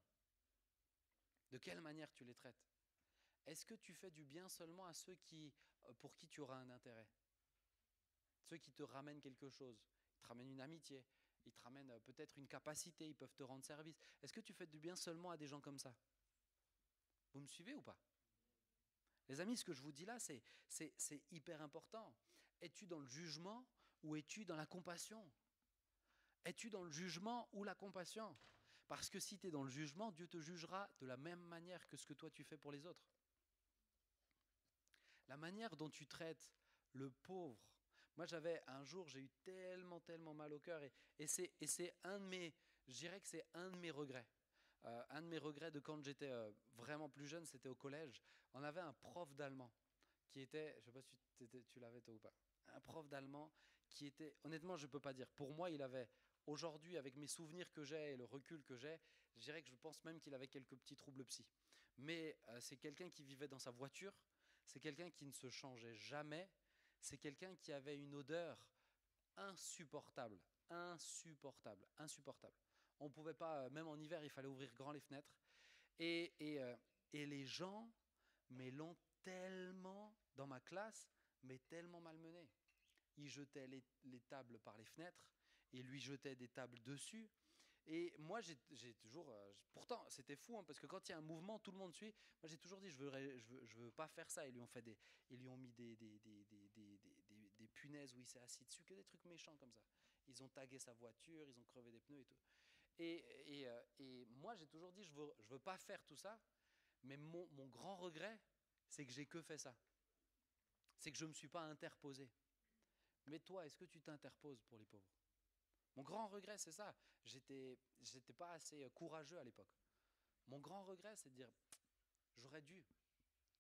De quelle manière tu les traites? Est-ce que tu fais du bien seulement à ceux pour qui tu auras un intérêt? Ceux qui te ramènent quelque chose, ils te ramènent une amitié, ils te ramènent peut-être une capacité, ils peuvent te rendre service. Est-ce que tu fais du bien seulement à des gens comme ça? Vous me suivez ou pas? Les amis, ce que je vous dis là, c'est hyper important. Es-tu dans le jugement ou es-tu dans la compassion? Es-tu dans le jugement ou la compassion? Parce que si tu es dans le jugement, Dieu te jugera de la même manière que ce que toi tu fais pour les autres. La manière dont tu traites le pauvre. Moi, un jour, j'ai eu tellement mal au cœur et c'est je dirais que c'est un de mes regrets. Un de mes regrets de quand j'étais vraiment plus jeune, c'était au collège. On avait un prof d'allemand qui était, je ne sais pas si tu l'avais toi ou pas, un prof d'allemand qui était, honnêtement, je ne peux pas dire. Pour moi, il avait, aujourd'hui, avec mes souvenirs que j'ai et le recul que j'ai, je dirais que je pense même qu'il avait quelques petits troubles psy. Mais c'est quelqu'un qui vivait dans sa voiture, c'est quelqu'un qui ne se changeait jamais, c'est quelqu'un qui avait une odeur insupportable. On ne pouvait pas, même en hiver, il fallait ouvrir grand les fenêtres. Et les gens, mais l'ont tellement, dans ma classe, mais tellement malmené. Ils jetaient les tables par les fenêtres, et lui jetait des tables dessus. Et moi, j'ai toujours... pourtant, c'était fou, parce que quand il y a un mouvement, tout le monde suit. Moi, j'ai toujours dit, je veux pas faire ça. Ils lui ont mis des punaises où il s'est assis dessus, que des trucs méchants comme ça. Ils ont tagué sa voiture, ils ont crevé des pneus et tout. Et moi, j'ai toujours dit, je veux pas faire tout ça. Mais mon grand regret, c'est que j'ai que fait ça. C'est que je ne me suis pas interposé. Mais toi, est-ce que tu t'interposes pour les pauvres? Mon grand regret, c'est ça. J'étais pas assez courageux à l'époque. Mon grand regret, c'est de dire, j'aurais dû.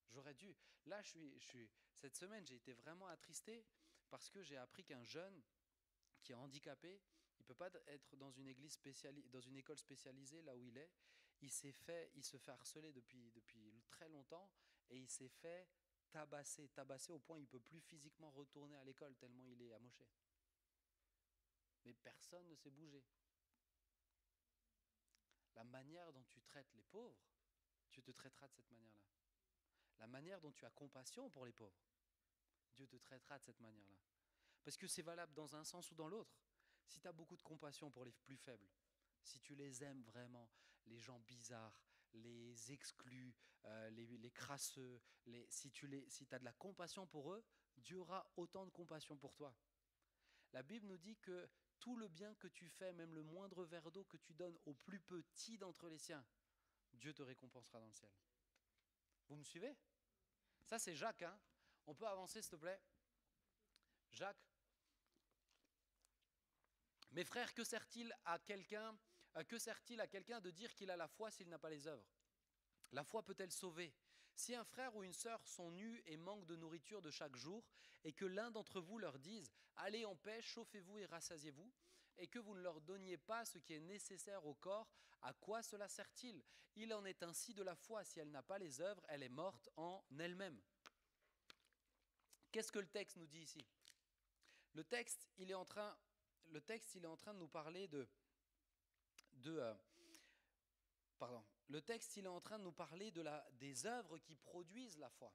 J'aurais dû. Là, cette semaine, j'ai été vraiment attristé parce que j'ai appris qu'un jeune qui est handicapé, il ne peut pas être dans une dans une école spécialisée là où il est. Il se fait harceler depuis très longtemps et il s'est fait tabasser au point où il ne peut plus physiquement retourner à l'école tellement il est amoché. Mais personne ne s'est bougé. La manière dont tu traites les pauvres, Dieu te traitera de cette manière-là. La manière dont tu as compassion pour les pauvres, Dieu te traitera de cette manière-là. Parce que c'est valable dans un sens ou dans l'autre. Si tu as beaucoup de compassion pour les plus faibles, si tu les aimes vraiment, les gens bizarres, les exclus, les crasseux, si tu as de la compassion pour eux, Dieu aura autant de compassion pour toi. La Bible nous dit que tout le bien que tu fais, même le moindre verre d'eau que tu donnes au plus petit d'entre les siens, Dieu te récompensera dans le ciel. Vous me suivez? Ça, c'est Jacques. Hein? On peut avancer, s'il te plaît? Jacques. Mes frères, que sert-il à quelqu'un de dire qu'il a la foi s'il n'a pas les œuvres? La foi peut-elle sauver? Si un frère ou une sœur sont nus et manquent de nourriture de chaque jour, et que l'un d'entre vous leur dise « Allez en paix, chauffez-vous et rassasiez-vous », et que vous ne leur donniez pas ce qui est nécessaire au corps, à quoi cela sert-il? Il en est ainsi de la foi, si elle n'a pas les œuvres, elle est morte en elle-même. Qu'est-ce que le texte nous dit ici? Le texte, il est en train de nous parler le texte, il est en train de nous parler des œuvres qui produisent la foi.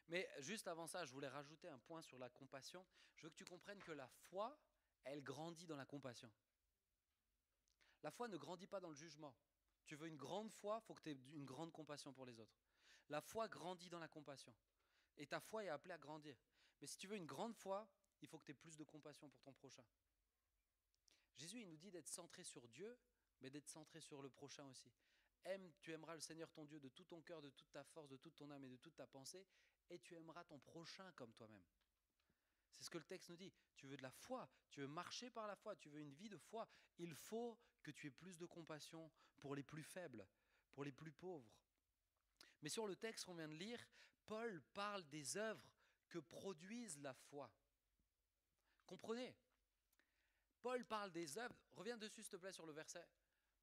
Mais juste avant ça, je voulais rajouter un point sur la compassion. Je veux que tu comprennes que la foi, elle grandit dans la compassion. La foi ne grandit pas dans le jugement. Tu veux une grande foi, il faut que tu aies une grande compassion pour les autres. La foi grandit dans la compassion. Et ta foi est appelée à grandir. Mais si tu veux une grande foi, il faut que tu aies plus de compassion pour ton prochain. Jésus, il nous dit d'être centré sur Dieu, mais d'être centré sur le prochain aussi. Tu aimeras le Seigneur ton Dieu de tout ton cœur, de toute ta force, de toute ton âme et de toute ta pensée, et tu aimeras ton prochain comme toi-même. C'est ce que le texte nous dit. Tu veux de la foi, tu veux marcher par la foi, tu veux une vie de foi. Il faut que tu aies plus de compassion pour les plus faibles, pour les plus pauvres. Mais sur le texte qu'on vient de lire, Paul parle des œuvres que produisent la foi. Comprenez? Paul parle des œuvres. Reviens dessus, s'il te plaît, sur le verset.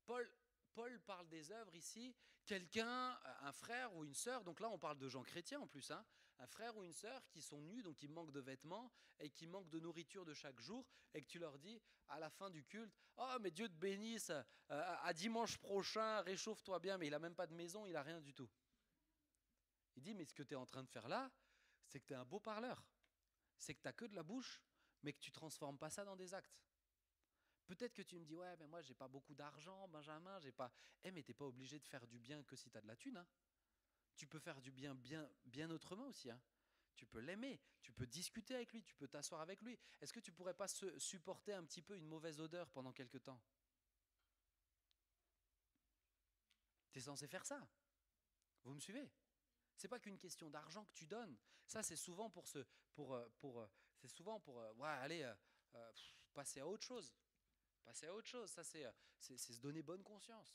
Paul parle des œuvres ici. Quelqu'un, un frère ou une sœur, donc là on parle de gens chrétiens en plus, hein, un frère ou une sœur qui sont nus, donc qui manquent de vêtements et qui manquent de nourriture de chaque jour, et que tu leur dis à la fin du culte, « Oh, mais Dieu te bénisse, à dimanche prochain, réchauffe-toi bien », mais il n'a même pas de maison, il n'a rien du tout. Il dit, mais ce que tu es en train de faire là, c'est que tu es un beau parleur. C'est que tu n'as que de la bouche, mais que tu ne transformes pas ça dans des actes. Peut-être que tu me dis, ouais, mais moi, j'ai pas beaucoup d'argent, Benjamin, j'ai pas. Mais t'es pas obligé de faire du bien que si tu as de la thune. Hein. Tu peux faire du bien, bien autrement aussi. Hein. Tu peux l'aimer, tu peux discuter avec lui, tu peux t'asseoir avec lui. Est-ce que tu pourrais pas supporter un petit peu une mauvaise odeur pendant quelque temps? Tu es censé faire ça. Vous me suivez? C'est pas qu'une question d'argent que tu donnes. Ça, c'est souvent pour passer à autre chose. Passer à autre chose, ça c'est se donner bonne conscience.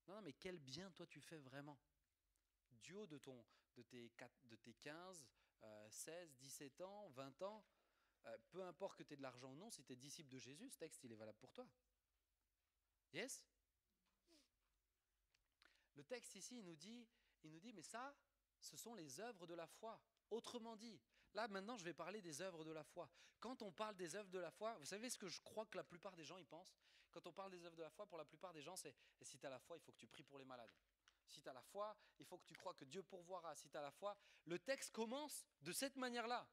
Non, mais quel bien toi tu fais vraiment? Du haut de tes 15, 16, 17 ans, 20 ans, peu importe que tu aies de l'argent ou non, si tu es disciple de Jésus, ce texte il est valable pour toi. Yes? Le texte ici, il nous dit, mais ça, ce sont les œuvres de la foi. Autrement dit, là maintenant je vais parler des œuvres de la foi. Quand on parle des œuvres de la foi, vous savez ce que je crois que la plupart des gens y pensent? Quand on parle des œuvres de la foi, pour la plupart des gens, c'est si tu as la foi, il faut que tu pries pour les malades. Si tu as la foi, il faut que tu crois que Dieu pourvoira. Si tu as la foi, le texte commence de cette manière-là.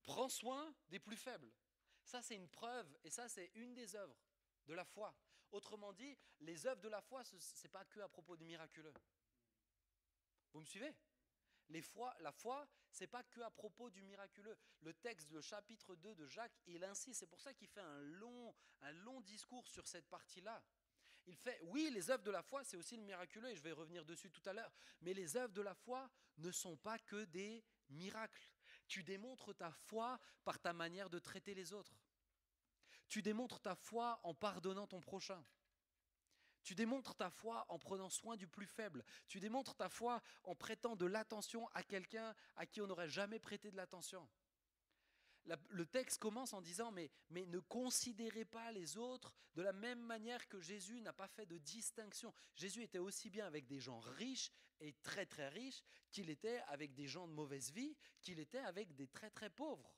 Prends soin des plus faibles. Ça c'est une preuve et ça c'est une des œuvres de la foi. Autrement dit, les œuvres de la foi, ce n'est pas que à propos du miraculeux. Vous me suivez? La foi, ce n'est pas que à propos du miraculeux. Le texte, le chapitre 2 de Jacques, il insiste, c'est pour ça qu'il fait un long discours sur cette partie-là. Il fait, oui, les œuvres de la foi, c'est aussi le miraculeux, et je vais revenir dessus tout à l'heure, mais les œuvres de la foi ne sont pas que des miracles. Tu démontres ta foi par ta manière de traiter les autres. Tu démontres ta foi en pardonnant ton prochain. Tu démontres ta foi en prenant soin du plus faible. Tu démontres ta foi en prêtant de l'attention à quelqu'un à qui on n'aurait jamais prêté de l'attention. Le texte commence en disant mais ne considérez pas les autres de la même manière que Jésus n'a pas fait de distinction. Jésus était aussi bien avec des gens riches et très très riches qu'il était avec des gens de mauvaise vie, qu'il était avec des très très pauvres.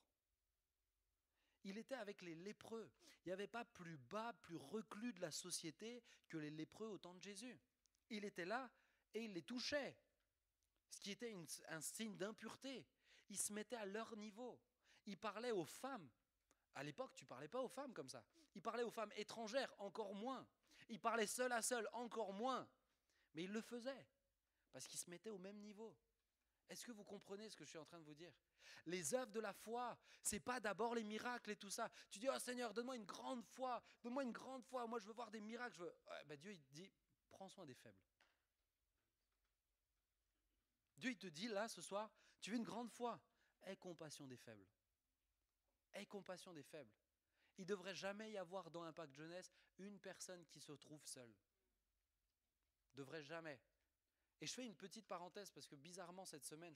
Il était avec les lépreux. Il n'y avait pas plus bas, plus reclus de la société que les lépreux au temps de Jésus. Il était là et il les touchait, ce qui était un signe d'impureté. Il se mettait à leur niveau. Il parlait aux femmes. À l'époque, tu ne parlais pas aux femmes comme ça. Il parlait aux femmes étrangères, encore moins. Il parlait seul à seul, encore moins. Mais il le faisait, parce qu'il se mettait au même niveau. Est-ce que vous comprenez ce que je suis en train de vous dire? Les œuvres de la foi, ce n'est pas d'abord les miracles et tout ça. Tu dis, oh Seigneur, donne-moi une grande foi, donne-moi une grande foi. Moi, je veux voir des miracles. Dieu, il te dit, prends soin des faibles. Dieu, il te dit, là, ce soir, tu veux une grande foi. Aie compassion des faibles. Aie compassion des faibles. Il ne devrait jamais y avoir dans Impact Jeunesse une personne qui se trouve seule. Il ne devrait jamais. Et je fais une petite parenthèse parce que bizarrement cette semaine,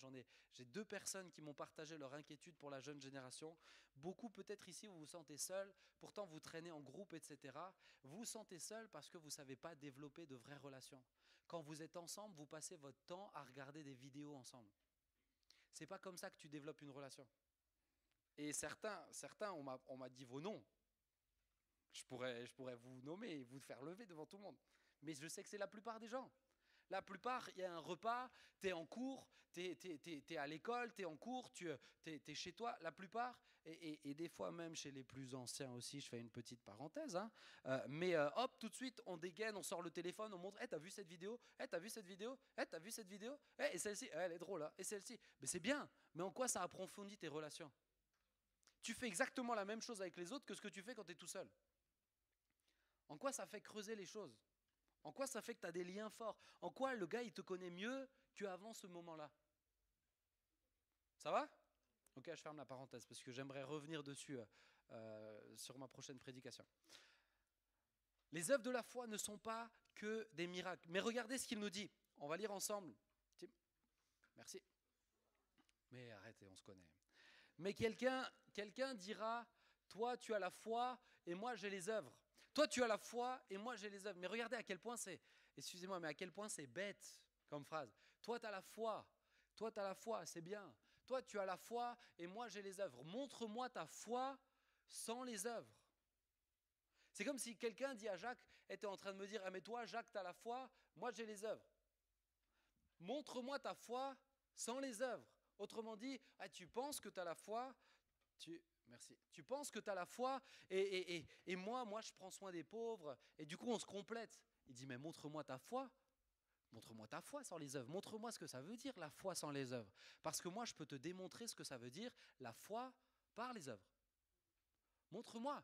j'ai 2 personnes qui m'ont partagé leur inquiétude pour la jeune génération. Beaucoup peut-être ici vous vous sentez seul, pourtant vous traînez en groupe, etc. Vous vous sentez seul parce que vous ne savez pas développer de vraies relations. Quand vous êtes ensemble, vous passez votre temps à regarder des vidéos ensemble. Ce n'est pas comme ça que tu développes une relation. Et certains on m'a dit vos noms. Je pourrais vous nommer et vous faire lever devant tout le monde. Mais je sais que c'est la plupart des gens. La plupart, il y a un repas, tu es en cours, tu es à l'école, tu es en cours, tu es chez toi. La plupart, et des fois même chez les plus anciens aussi, je fais une petite parenthèse, hein, mais hop, tout de suite, on dégaine, on sort le téléphone, on montre, t'as vu cette vidéo? T'as vu cette vidéo? T'as vu cette vidéo? Et celle-ci, elle est drôle, hein, et celle-ci. Mais c'est bien, mais en quoi ça approfondit tes relations? Tu fais exactement la même chose avec les autres que ce que tu fais quand tu es tout seul. En quoi ça fait creuser les choses? En quoi ça fait que tu as des liens forts? En quoi le gars, il te connaît mieux qu'avant ce moment-là? Ça va? Ok, je ferme la parenthèse parce que j'aimerais revenir dessus sur ma prochaine prédication. Les œuvres de la foi ne sont pas que des miracles. Mais regardez ce qu'il nous dit. On va lire ensemble. Tim, merci. Mais arrêtez, on se connaît. Mais quelqu'un dira, toi tu as la foi et moi j'ai les œuvres. Toi tu as la foi et moi j'ai les œuvres. Mais regardez à quel point c'est, excusez-moi, mais à quel point c'est bête comme phrase. Toi tu as la foi, c'est bien. Toi tu as la foi et moi j'ai les œuvres. Montre-moi ta foi sans les œuvres. C'est comme si quelqu'un dit à Jacques, était en train de me dire, ah mais toi Jacques tu as la foi, moi j'ai les œuvres. Montre-moi ta foi sans les œuvres. Autrement dit, tu penses que tu as la foi, merci. Tu penses que tu as la foi et moi je prends soin des pauvres et du coup on se complète. Il dit mais montre-moi ta foi sans les œuvres. Montre-moi ce que ça veut dire la foi sans les œuvres. Parce que moi je peux te démontrer ce que ça veut dire la foi par les œuvres. Montre-moi.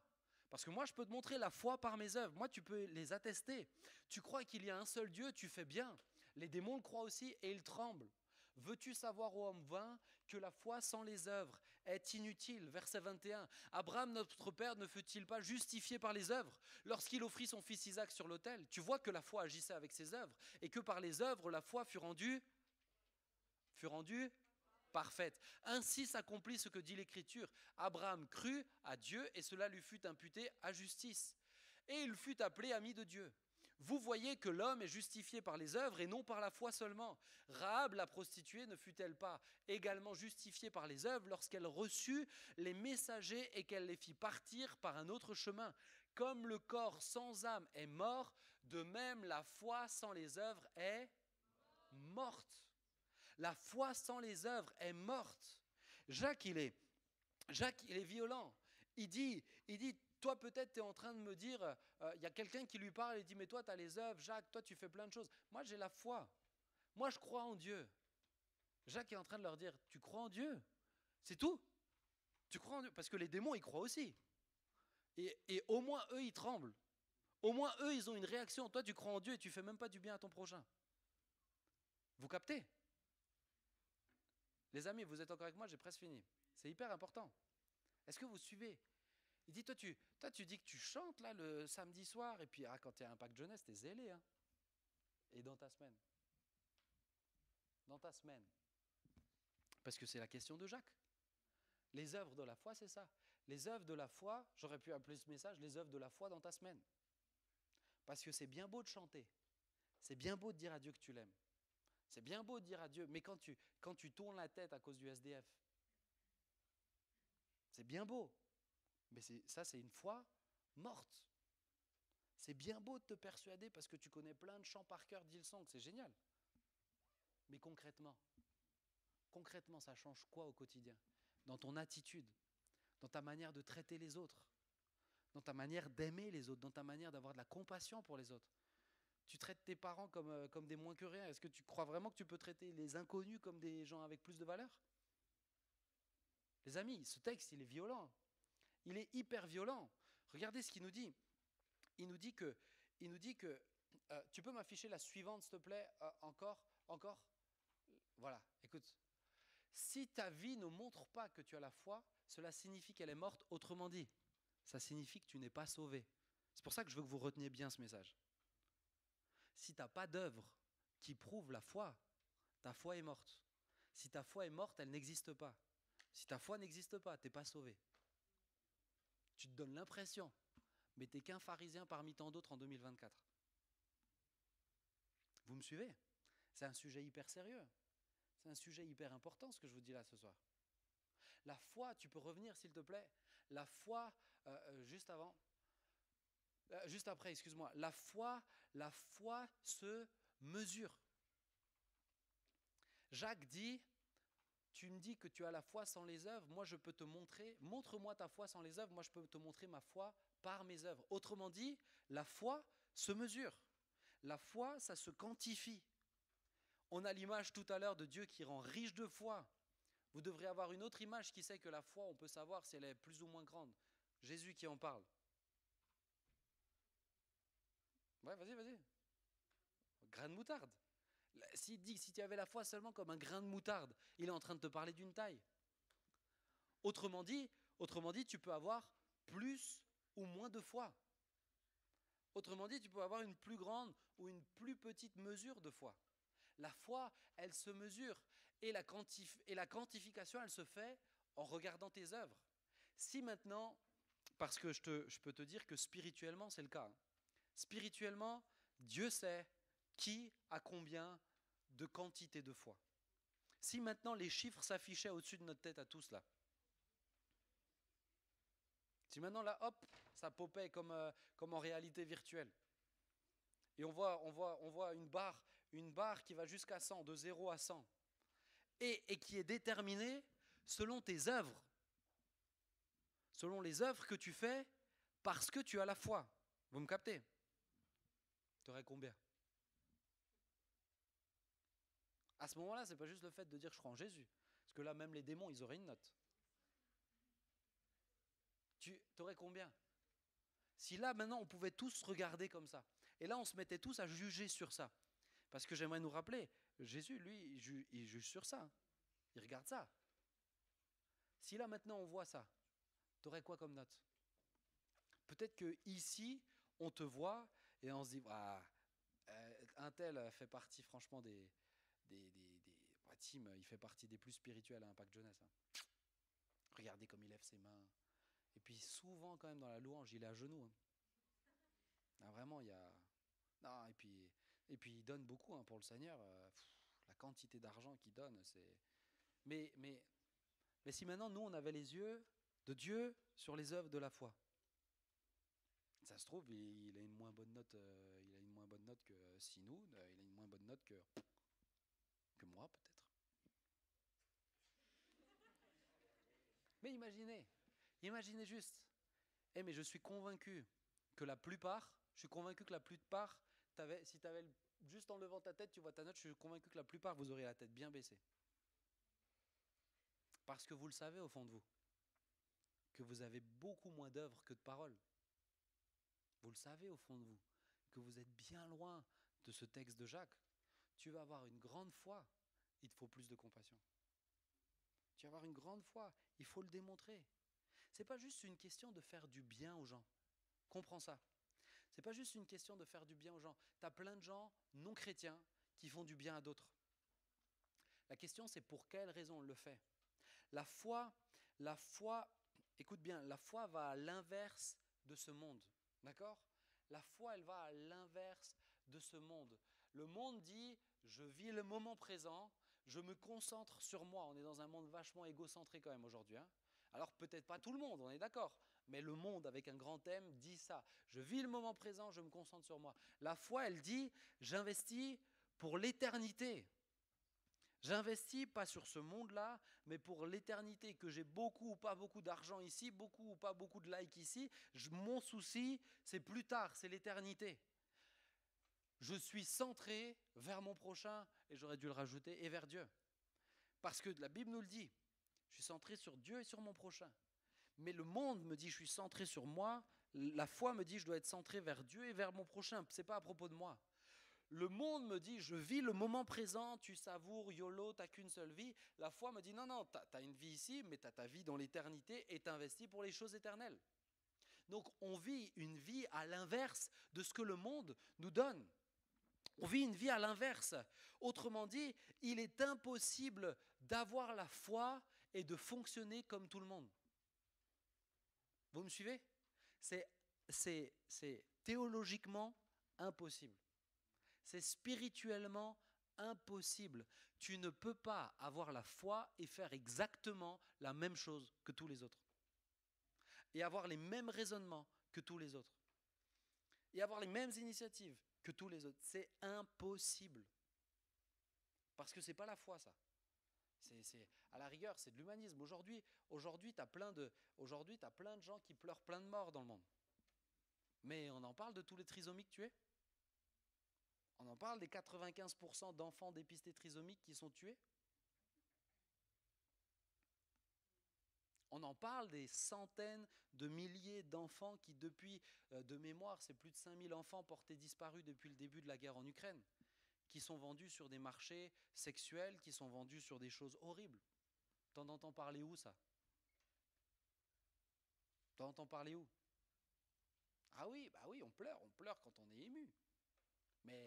Parce que moi je peux te montrer la foi par mes œuvres. Moi tu peux les attester. Tu crois qu'il y a un seul Dieu, tu fais bien. Les démons le croient aussi et ils tremblent. Veux-tu savoir, ô homme vain, que la foi sans les œuvres est inutile? Verset 21. Abraham, notre père, ne fut-il pas justifié par les œuvres lorsqu'il offrit son fils Isaac sur l'autel? Tu vois que la foi agissait avec ses œuvres et que par les œuvres, la foi fut rendue parfaite. Ainsi s'accomplit ce que dit l'Écriture. Abraham crut à Dieu et cela lui fut imputé à justice. Et il fut appelé ami de Dieu. Vous voyez que l'homme est justifié par les œuvres et non par la foi seulement. Rahab, la prostituée, ne fut-elle pas également justifiée par les œuvres lorsqu'elle reçut les messagers et qu'elle les fit partir par un autre chemin? Comme le corps sans âme est mort, de même la foi sans les œuvres est morte. La foi sans les œuvres est morte. Jacques, il est violent. Il dit, toi peut-être tu es en train de me dire, il y a quelqu'un qui lui parle et dit, mais toi tu as les œuvres, Jacques, toi tu fais plein de choses. Moi j'ai la foi. Moi je crois en Dieu. Jacques est en train de leur dire, tu crois en Dieu? C'est tout. Tu crois en Dieu? Parce que les démons ils croient aussi. Et au moins eux ils tremblent. Au moins eux ils ont une réaction. Toi tu crois en Dieu et tu fais même pas du bien à ton prochain. Vous captez? Les amis, vous êtes encore avec moi, j'ai presque fini. C'est hyper important. Est-ce que vous suivez? Il dit, toi, tu dis que tu chantes là le samedi soir, et puis quand tu es à Impact Jeunesse, tu es zélé. Hein. Et dans ta semaine. Dans ta semaine. Parce que c'est la question de Jacques. Les œuvres de la foi, c'est ça. Les œuvres de la foi, j'aurais pu appeler ce message, les œuvres de la foi dans ta semaine. Parce que c'est bien beau de chanter. C'est bien beau de dire à Dieu que tu l'aimes. C'est bien beau de dire à Dieu, mais quand tu tournes la tête à cause du SDF, c'est bien beau. Mais ça, c'est une foi morte. C'est bien beau de te persuader parce que tu connais plein de chants par cœur d'Hillsong, c'est génial. Mais concrètement, ça change quoi au quotidien? Dans ton attitude, dans ta manière de traiter les autres, dans ta manière d'aimer les autres, dans ta manière d'avoir de la compassion pour les autres. Tu traites tes parents comme des moins que rien. Est-ce que tu crois vraiment que tu peux traiter les inconnus comme des gens avec plus de valeur? Les amis, ce texte, il est violent. Il est hyper violent. Regardez ce qu'il nous dit. Il nous dit que tu peux m'afficher la suivante, s'il te plaît, encore. Voilà, écoute. Si ta vie ne montre pas que tu as la foi, cela signifie qu'elle est morte. Autrement dit, ça signifie que tu n'es pas sauvé. C'est pour ça que je veux que vous reteniez bien ce message. Si tu n'as pas d'œuvre qui prouve la foi, ta foi est morte. Si ta foi est morte, elle n'existe pas. Si ta foi n'existe pas, tu n'es pas sauvé. Tu te donnes l'impression, mais tu n'es qu'un pharisien parmi tant d'autres en 2024. Vous me suivez? C'est un sujet hyper sérieux. C'est un sujet hyper important ce que je vous dis là ce soir. La foi, tu peux revenir s'il te plaît. La foi, juste après, excuse-moi. La foi se mesure. Jacques dit, tu me dis que tu as la foi sans les œuvres, moi je peux te montrer, montre-moi ta foi sans les œuvres, moi je peux te montrer ma foi par mes œuvres. Autrement dit, la foi se mesure. La foi, ça se quantifie. On a l'image tout à l'heure de Dieu qui rend riche de foi. Vous devrez avoir une autre image qui sait que la foi, on peut savoir si elle est plus ou moins grande. Jésus qui en parle. Ouais, vas-y. Grain de moutarde. S'il dit, si tu avais la foi seulement comme un grain de moutarde, il est en train de te parler d'une taille. Autrement dit, tu peux avoir plus ou moins de foi. Autrement dit, tu peux avoir une plus grande ou une plus petite mesure de foi. La foi, elle se mesure et la quantification, elle se fait en regardant tes œuvres. Si maintenant, parce que je peux te dire que spirituellement, c'est le cas. Spirituellement, Dieu sait qui a combien de quantité de foi. Si maintenant les chiffres s'affichaient au-dessus de notre tête à tous là, si maintenant là, hop, ça popait comme en réalité virtuelle, et on voit une barre qui va jusqu'à 100, de 0 à 100, et qui est déterminée selon tes œuvres, selon les œuvres que tu fais parce que tu as la foi. Vous me captez? Tu aurais combien? À ce moment-là, ce n'est pas juste le fait de dire je crois en Jésus. Parce que là, même les démons, ils auraient une note. Tu aurais combien? Si là, maintenant, on pouvait tous regarder comme ça. Et là, on se mettait tous à juger sur ça. Parce que j'aimerais nous rappeler, Jésus, lui, il juge sur ça. Il regarde ça. Si là, maintenant, on voit ça, tu aurais quoi comme note? Peut-être qu'ici, on te voit et on se dit, ah, un tel fait partie franchement Tim, il fait partie des plus spirituels à Impact Jeunesse. Hein. Regardez comme il lève ses mains. Et puis souvent quand même dans la louange, il est à genoux. Hein. Ah, vraiment, il y a... Non, et puis il donne beaucoup hein, pour le Seigneur. La quantité d'argent qu'il donne, c'est... Mais si maintenant, nous, on avait les yeux de Dieu sur les œuvres de la foi, ça se trouve, il a une moins bonne note, que Sinoun, il a une moins bonne note que moi, peut-être. Mais imaginez juste. Mais je suis convaincu que la plupart, si tu avais juste en levant ta tête, tu vois ta note, je suis convaincu que la plupart, vous auriez la tête bien baissée. Parce que vous le savez au fond de vous, que vous avez beaucoup moins d'œuvres que de paroles. Vous le savez au fond de vous, que vous êtes bien loin de ce texte de Jacques. Tu vas avoir une grande foi, il te faut plus de compassion. Tu vas avoir une grande foi, il faut le démontrer. c'est pas juste une question de faire du bien aux gens. Comprends ça. C'est pas juste une question de faire du bien aux gens. Tu as plein de gens non chrétiens qui font du bien à d'autres. La question, c'est pour quelle raison on le fait. La foi, écoute bien, la foi va à l'inverse de ce monde. D'accord ? La foi, elle va à l'inverse de ce monde. Le monde dit, je vis le moment présent, je me concentre sur moi. On est dans un monde vachement égocentré quand même aujourd'hui. Hein. Alors peut-être pas tout le monde, on est d'accord. Mais le monde avec un grand thème dit ça. Je vis le moment présent, je me concentre sur moi. La foi, elle dit, j'investis pour l'éternité. J'investis pas sur ce monde-là, mais pour l'éternité, que j'ai beaucoup ou pas beaucoup d'argent ici, beaucoup ou pas beaucoup de likes ici. Mon souci, c'est plus tard, c'est l'éternité. Je suis centré vers mon prochain, et j'aurais dû le rajouter, et vers Dieu. Parce que la Bible nous le dit, je suis centré sur Dieu et sur mon prochain. Mais le monde me dit, je suis centré sur moi, la foi me dit, je dois être centré vers Dieu et vers mon prochain. Ce n'est pas à propos de moi. Le monde me dit, je vis le moment présent, tu savoures, YOLO, tu n'as qu'une seule vie. La foi me dit, non, tu as une vie ici, mais tu as ta vie dans l'éternité et tu investis pour les choses éternelles. Donc on vit une vie à l'inverse de ce que le monde nous donne. On vit une vie à l'inverse. Autrement dit, il est impossible d'avoir la foi et de fonctionner comme tout le monde. Vous me suivez ? C'est théologiquement impossible. C'est spirituellement impossible. Tu ne peux pas avoir la foi et faire exactement la même chose que tous les autres. Et avoir les mêmes raisonnements que tous les autres. Et avoir les mêmes initiatives que tous les autres. C'est impossible. Parce que ce n'est pas la foi, ça. À la rigueur, c'est de l'humanisme. Aujourd'hui, tu as plein de gens qui pleurent plein de morts dans le monde. Mais on en parle de tous les trisomiques tués. On en parle des 95% d'enfants dépistés trisomiques qui sont tués. On en parle des centaines de milliers d'enfants qui, depuis, de mémoire, c'est plus de 5000 enfants portés disparus depuis le début de la guerre en Ukraine, qui sont vendus sur des marchés sexuels, qui sont vendus sur des choses horribles. T'en entends parler où, ça ? T'en entends parler où ? Ah oui, bah oui, on pleure quand on est ému. Mais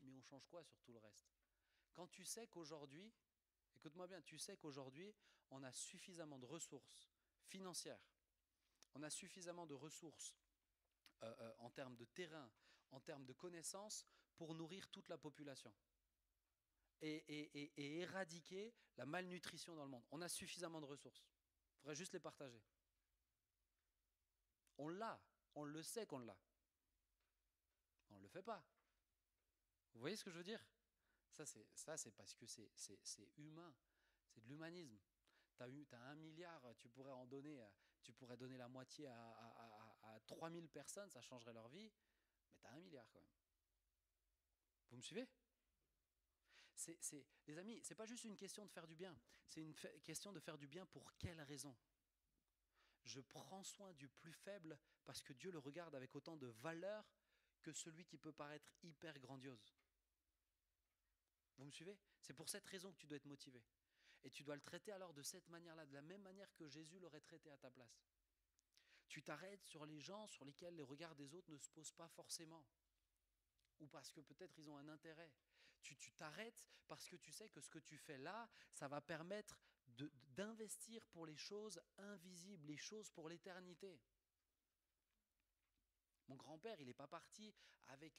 on change quoi sur tout le reste ? Quand tu sais qu'aujourd'hui, écoute-moi bien, tu sais qu'aujourd'hui, on a suffisamment de ressources financières, on a suffisamment de ressources en termes de terrain, en termes de connaissances, pour nourrir toute la population et éradiquer la malnutrition dans le monde. On a suffisamment de ressources. Il faudrait juste les partager. On l'a, on le sait qu'on l'a. On ne le fait pas. Vous voyez ce que je veux dire ? Ça, c'est parce que c'est humain, c'est de l'humanisme. Tu as 1 milliard, tu pourrais donner la moitié à 3000 personnes, ça changerait leur vie, mais tu as 1 milliard quand même. Vous me suivez ? Les amis, ce n'est pas juste une question de faire du bien, c'est une question de faire du bien pour quelle raison ? Je prends soin du plus faible parce que Dieu le regarde avec autant de valeur que celui qui peut paraître hyper grandiose. Vous me suivez ? C'est pour cette raison que tu dois être motivé. Et tu dois le traiter alors de cette manière-là, de la même manière que Jésus l'aurait traité à ta place. Tu t'arrêtes sur les gens sur lesquels les regards des autres ne se posent pas forcément. Ou parce que peut-être ils ont un intérêt. Tu t'arrêtes parce que tu sais que ce que tu fais là, ça va permettre d'investir pour les choses invisibles, les choses pour l'éternité. Mon grand-père, il n'est pas parti avec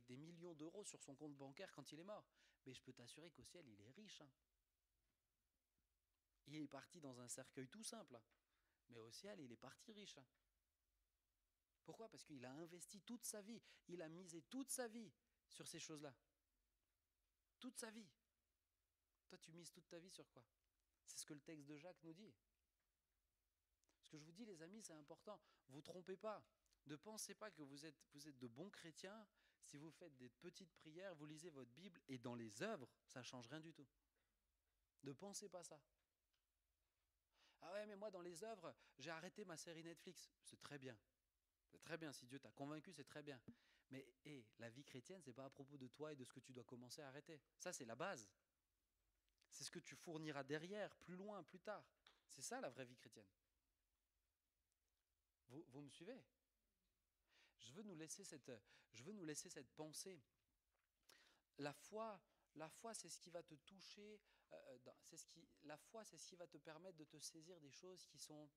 des millions d'euros sur son compte bancaire quand il est mort. Mais je peux t'assurer qu'au ciel, il est riche. Hein. Il est parti dans un cercueil tout simple. Mais au ciel, il est parti riche. Pourquoi ? Parce qu'il a investi toute sa vie. Il a misé toute sa vie sur ces choses-là. Toute sa vie. Toi, tu mises toute ta vie sur quoi ? C'est ce que le texte de Jacques nous dit. Ce que je vous dis, les amis, c'est important. Ne vous trompez pas. Ne pensez pas que vous êtes de bons chrétiens si vous faites des petites prières, vous lisez votre Bible et dans les œuvres, ça ne change rien du tout. Ne pensez pas ça. Ah ouais, mais moi, dans les œuvres, j'ai arrêté ma série Netflix. C'est très bien. C'est très bien. Si Dieu t'a convaincu, c'est très bien. Mais la vie chrétienne, ce n'est pas à propos de toi et de ce que tu dois commencer à arrêter. Ça, c'est la base. C'est ce que tu fourniras derrière, plus loin, plus tard. C'est ça la vraie vie chrétienne. Vous me suivez? Je veux nous laisser cette pensée. La foi, c'est ce qui va te toucher. La foi, c'est ce qui va te permettre de te saisir des choses qui sont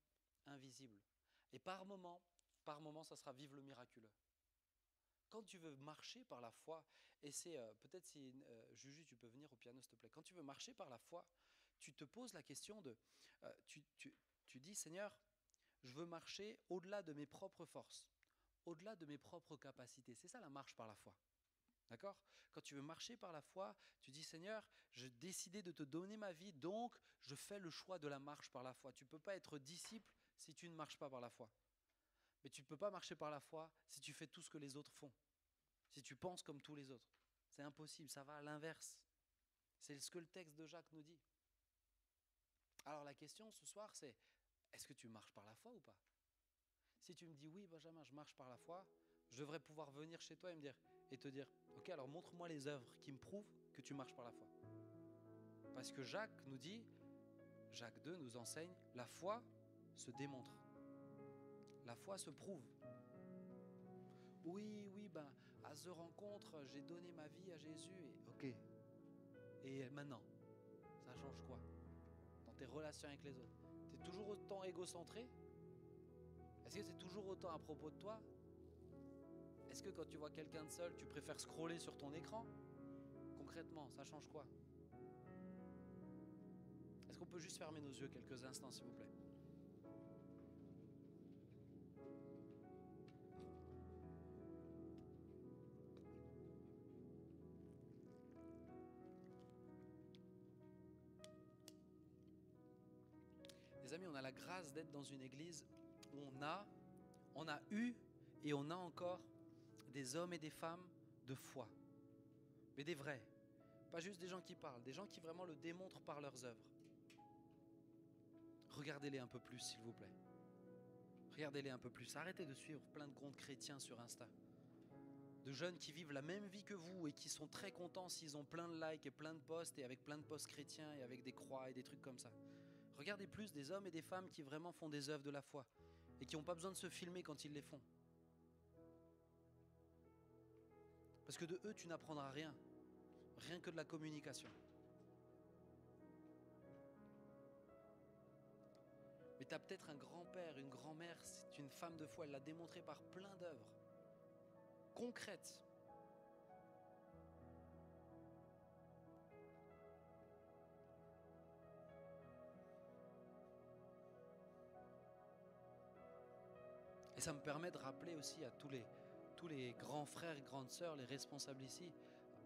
invisibles. Et par moment, ça sera vivre le miraculeux. Quand tu veux marcher par la foi, et c'est peut-être si Juju, tu peux venir au piano s'il te plaît. Quand tu veux marcher par la foi, tu te poses la question de, tu dis Seigneur, je veux marcher au-delà de mes propres forces, au-delà de mes propres capacités. C'est ça la marche par la foi. D'accord? Quand tu veux marcher par la foi, tu dis Seigneur, j'ai décidé de te donner ma vie, donc je fais le choix de la marche par la foi. Tu ne peux pas être disciple si tu ne marches pas par la foi. Mais tu ne peux pas marcher par la foi si tu fais tout ce que les autres font. Si tu penses comme tous les autres. C'est impossible, ça va à l'inverse. C'est ce que le texte de Jacques nous dit. Alors la question ce soir c'est, est-ce que tu marches par la foi ou pas? Si tu me dis oui Benjamin, je marche par la foi, je devrais pouvoir venir chez toi et te dire, ok alors montre-moi les œuvres qui me prouvent que tu marches par la foi. Parce que Jacques nous dit, Jacques 2 nous enseigne, la foi se démontre. La foi se prouve. Oui, à The Rencontre, j'ai donné ma vie à Jésus. Et ok. Et maintenant, ça change quoi dans tes relations avec les autres? Tu es toujours autant égocentré? Est-ce que c'est toujours autant à propos de toi? Est-ce que quand tu vois quelqu'un de seul, tu préfères scroller sur ton écran? Concrètement, ça change quoi? Est-ce qu'on peut juste fermer nos yeux quelques instants, s'il vous plaît? Les amis, on a la grâce d'être dans une église où on a eu et on a encore des hommes et des femmes de foi. Mais des vrais. Pas juste des gens qui parlent, des gens qui vraiment le démontrent par leurs œuvres. Regardez-les un peu plus, s'il vous plaît. Regardez-les un peu plus. Arrêtez de suivre plein de comptes chrétiens sur Insta. De jeunes qui vivent la même vie que vous et qui sont très contents s'ils ont plein de likes et plein de posts et avec plein de posts chrétiens et avec des croix et des trucs comme ça. Regardez plus des hommes et des femmes qui vraiment font des œuvres de la foi et qui n'ont pas besoin de se filmer quand ils les font. Parce que de eux, tu n'apprendras rien. Rien que de la communication. Mais tu as peut-être un grand-père, une grand-mère, c'est une femme de foi, elle l'a démontré par plein d'œuvres concrètes. Et ça me permet de rappeler aussi à tous les grands frères et grandes sœurs, les responsables ici,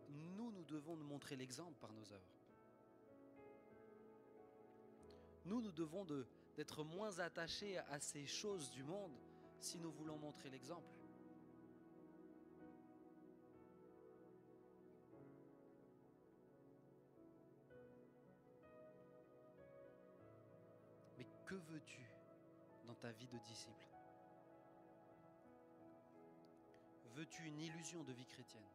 nous devons nous montrer l'exemple par nos œuvres. Nous devons d'être moins attachés à ces choses du monde si nous voulons montrer l'exemple. Mais que veux-tu dans ta vie de disciple? Veux-tu une illusion de vie chrétienne?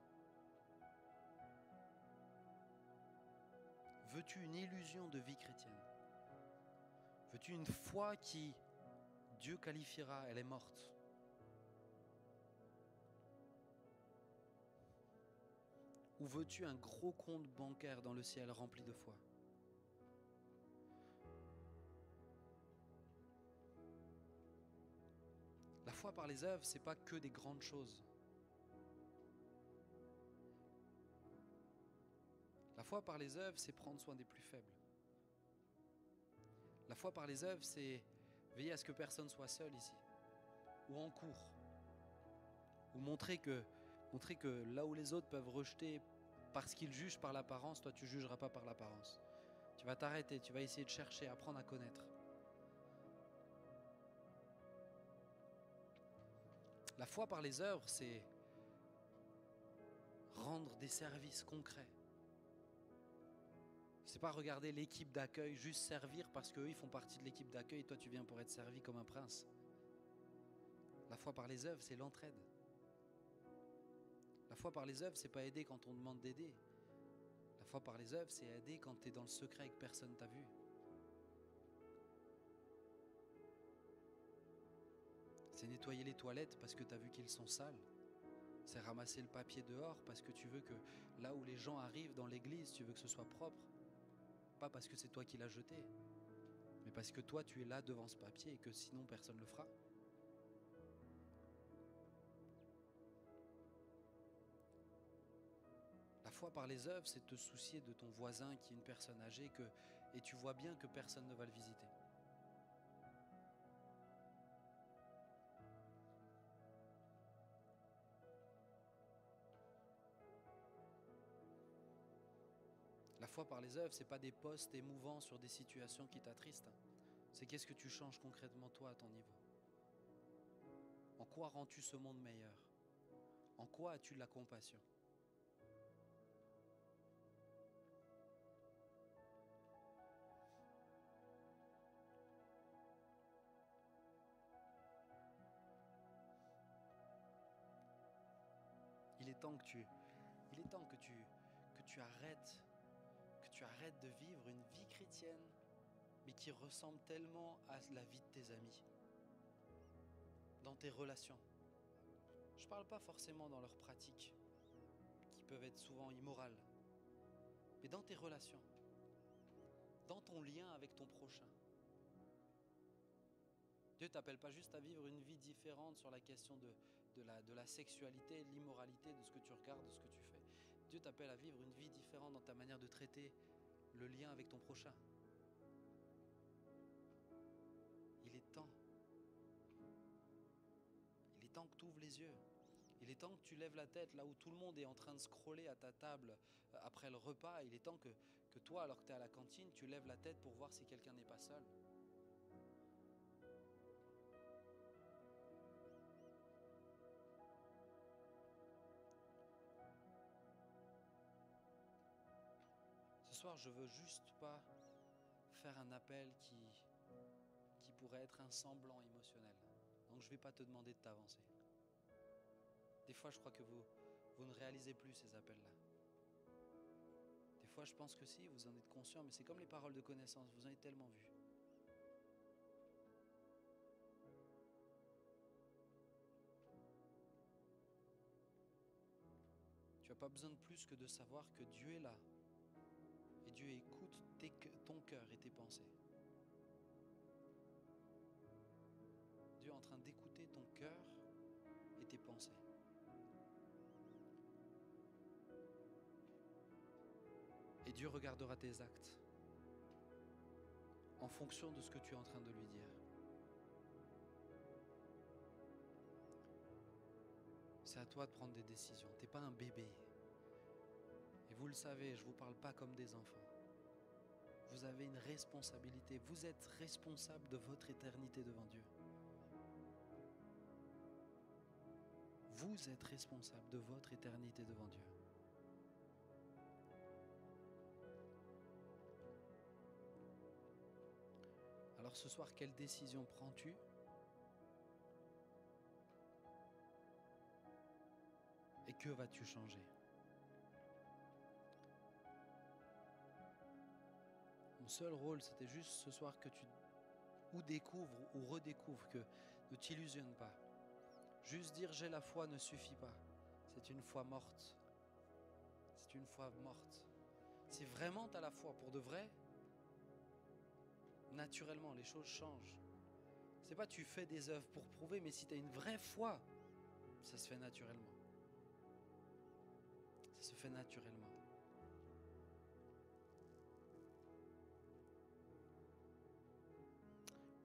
Veux-tu une illusion de vie chrétienne? Veux-tu une foi qui, Dieu qualifiera, elle est morte? Ou veux-tu un gros compte bancaire dans le ciel rempli de foi? La foi par les œuvres, c'est pas que des grandes choses. La foi par les œuvres, c'est prendre soin des plus faibles. La foi par les œuvres, c'est veiller à ce que personne soit seul ici, ou en cours, ou montrer que là où les autres peuvent rejeter parce qu'ils jugent par l'apparence, toi tu ne jugeras pas par l'apparence. Tu vas t'arrêter, tu vas essayer de chercher, apprendre à connaître. La foi par les œuvres, c'est rendre des services concrets. C'est pas regarder l'équipe d'accueil, juste servir parce qu'eux ils font partie de l'équipe d'accueil et toi tu viens pour être servi comme un prince. La foi par les œuvres, c'est l'entraide. La foi par les œuvres, c'est pas aider quand on demande d'aider. La foi par les œuvres, c'est aider quand tu es dans le secret et que personne t'a vu. C'est nettoyer les toilettes parce que tu as vu qu'ils sont sales. C'est ramasser le papier dehors parce que tu veux que là où les gens arrivent dans l'église, tu veux que ce soit propre. Pas parce que c'est toi qui l'as jeté, mais parce que toi tu es là devant ce papier et que sinon personne ne le fera. La foi par les œuvres, c'est te soucier de ton voisin qui est une personne âgée et tu vois bien que personne ne va le visiter. La foi par les œuvres, ce n'est pas des posts émouvants sur des situations qui t'attristent. C'est qu'est-ce que tu changes concrètement toi à ton niveau. En quoi rends-tu ce monde meilleur? En quoi as-tu de la compassion? Il est temps que tu arrêtes de vivre une vie chrétienne, mais qui ressemble tellement à la vie de tes amis, dans tes relations. Je ne parle pas forcément dans leurs pratiques, qui peuvent être souvent immorales, mais dans tes relations, dans ton lien avec ton prochain. Dieu ne t'appelle pas juste à vivre une vie différente sur la question de la sexualité, de l'immoralité, de ce que tu regardes, de ce que tu fais. Dieu t'appelle à vivre une vie différente dans ta manière de traiter le lien avec ton prochain. Il est temps. Il est temps que tu ouvres les yeux. Il est temps que tu lèves la tête là où tout le monde est en train de scroller à ta table après le repas. Il est temps que toi, alors que tu es à la cantine, tu lèves la tête pour voir si quelqu'un n'est pas seul. Ce soir, je veux juste pas faire un appel qui pourrait être un semblant émotionnel. Donc je ne vais pas te demander de t'avancer. Des fois, je crois que vous ne réalisez plus ces appels-là. Des fois, je pense que si, vous en êtes conscient, mais c'est comme les paroles de connaissance, vous en avez tellement vu. Tu n'as pas besoin de plus que de savoir que Dieu est là. Et Dieu écoute ton cœur et tes pensées. Dieu est en train d'écouter ton cœur et tes pensées. Et Dieu regardera tes actes en fonction de ce que tu es en train de lui dire. C'est à toi de prendre des décisions. Tu n'es pas un bébé. Et vous le savez, je ne vous parle pas comme des enfants. Vous avez une responsabilité. Vous êtes responsable de votre éternité devant Dieu. Vous êtes responsable de votre éternité devant Dieu. Alors ce soir, quelle décision prends-tu ? Et que vas-tu changer ? Mon seul rôle, c'était juste ce soir que tu ou découvres ou redécouvres, que ne t'illusionne pas. Juste dire j'ai la foi ne suffit pas. C'est une foi morte. C'est une foi morte. Si vraiment tu as la foi pour de vrai, naturellement les choses changent. C'est pas tu fais des œuvres pour prouver, mais si tu as une vraie foi, ça se fait naturellement. Ça se fait naturellement.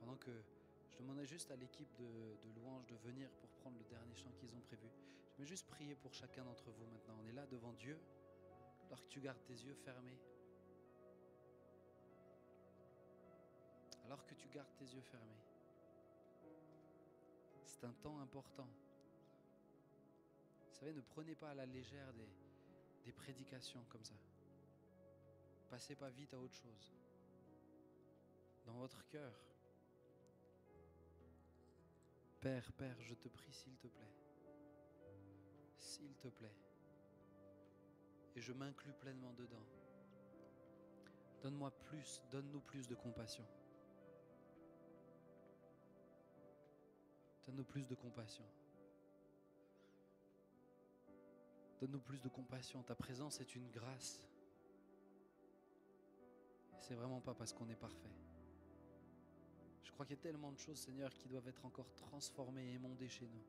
Pendant que je demandais juste à l'équipe de louanges de venir pour prendre le dernier chant qu'ils ont prévu. Je vais juste prier pour chacun d'entre vous maintenant. On est là devant Dieu, alors que tu gardes tes yeux fermés. Alors que tu gardes tes yeux fermés. C'est un temps important. Vous savez, ne prenez pas à la légère des prédications comme ça. Passez pas vite à autre chose. Dans votre cœur, Père, je te prie, s'il te plaît. S'il te plaît. Et je m'inclus pleinement dedans. Donne-nous plus de compassion. Donne-nous plus de compassion. Donne-nous plus de compassion. Ta présence est une grâce. Et c'est vraiment pas parce qu'on est parfait. Je crois qu'il y a tellement de choses, Seigneur, qui doivent être encore transformées et émondées chez nous.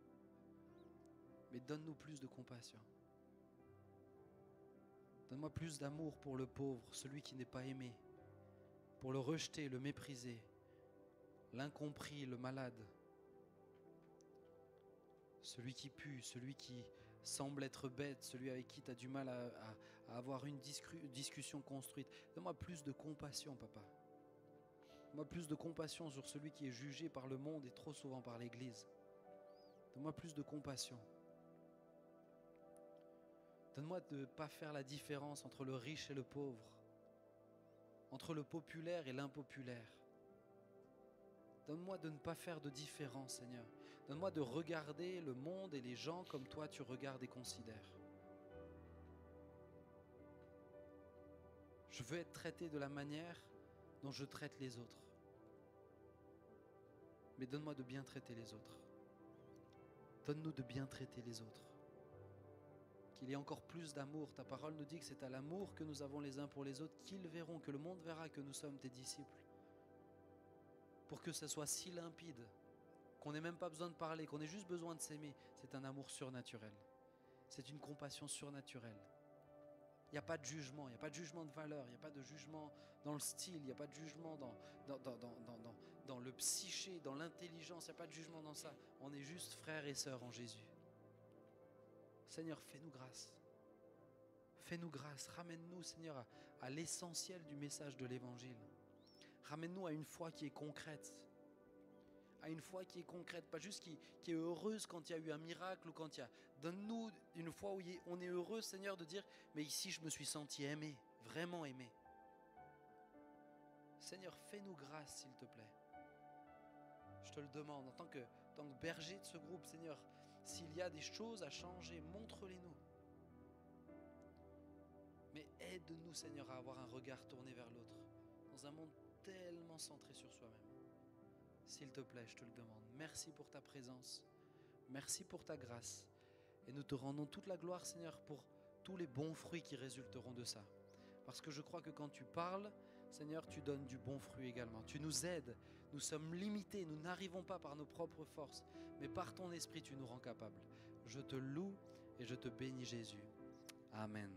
Mais donne-nous plus de compassion. Donne-moi plus d'amour pour le pauvre, celui qui n'est pas aimé, pour le rejeter, le mépriser, l'incompris, le malade, celui qui pue, celui qui semble être bête, celui avec qui tu as du mal à avoir une discussion construite. Donne-moi plus de compassion, papa. Donne-moi plus de compassion sur celui qui est jugé par le monde et trop souvent par l'Église. Donne-moi plus de compassion. Donne-moi de ne pas faire la différence entre le riche et le pauvre, entre le populaire et l'impopulaire. Donne-moi de ne pas faire de différence, Seigneur. Donne-moi de regarder le monde et les gens comme toi tu regardes et considères. Je veux être traité de la manière dont je traite les autres. Mais donne-moi de bien traiter les autres. Donne-nous de bien traiter les autres. Qu'il y ait encore plus d'amour. Ta parole nous dit que c'est à l'amour que nous avons les uns pour les autres qu'ils verront, que le monde verra que nous sommes tes disciples. Pour que ce soit si limpide, qu'on n'ait même pas besoin de parler, qu'on ait juste besoin de s'aimer. C'est un amour surnaturel. C'est une compassion surnaturelle. Il n'y a pas de jugement, il n'y a pas de jugement de valeur, il n'y a pas de jugement dans le style, il n'y a pas de jugement dans le psyché, dans l'intelligence, il n'y a pas de jugement dans ça. On est juste frères et sœurs en Jésus. Seigneur, fais-nous grâce. Fais-nous grâce. Ramène-nous, Seigneur, à l'essentiel du message de l'Évangile. Ramène-nous à une foi qui est concrète. À une foi qui est concrète, pas juste qui est heureuse quand il y a eu un miracle ou quand il y a... Donne-nous une foi où on est heureux, Seigneur, de dire « Mais ici, je me suis senti aimé, vraiment aimé. » Seigneur, fais-nous grâce, s'il te plaît. Je te le demande, en tant que berger de ce groupe, Seigneur, s'il y a des choses à changer, montre-les-nous. Mais aide-nous, Seigneur, à avoir un regard tourné vers l'autre, dans un monde tellement centré sur soi-même. S'il te plaît, je te le demande. Merci pour ta présence. Merci pour ta grâce. Et nous te rendons toute la gloire, Seigneur, pour tous les bons fruits qui résulteront de ça. Parce que je crois que quand tu parles, Seigneur, tu donnes du bon fruit également. Tu nous aides. Nous sommes limités. Nous n'arrivons pas par nos propres forces. Mais par ton esprit, tu nous rends capables. Je te loue et je te bénis, Jésus. Amen.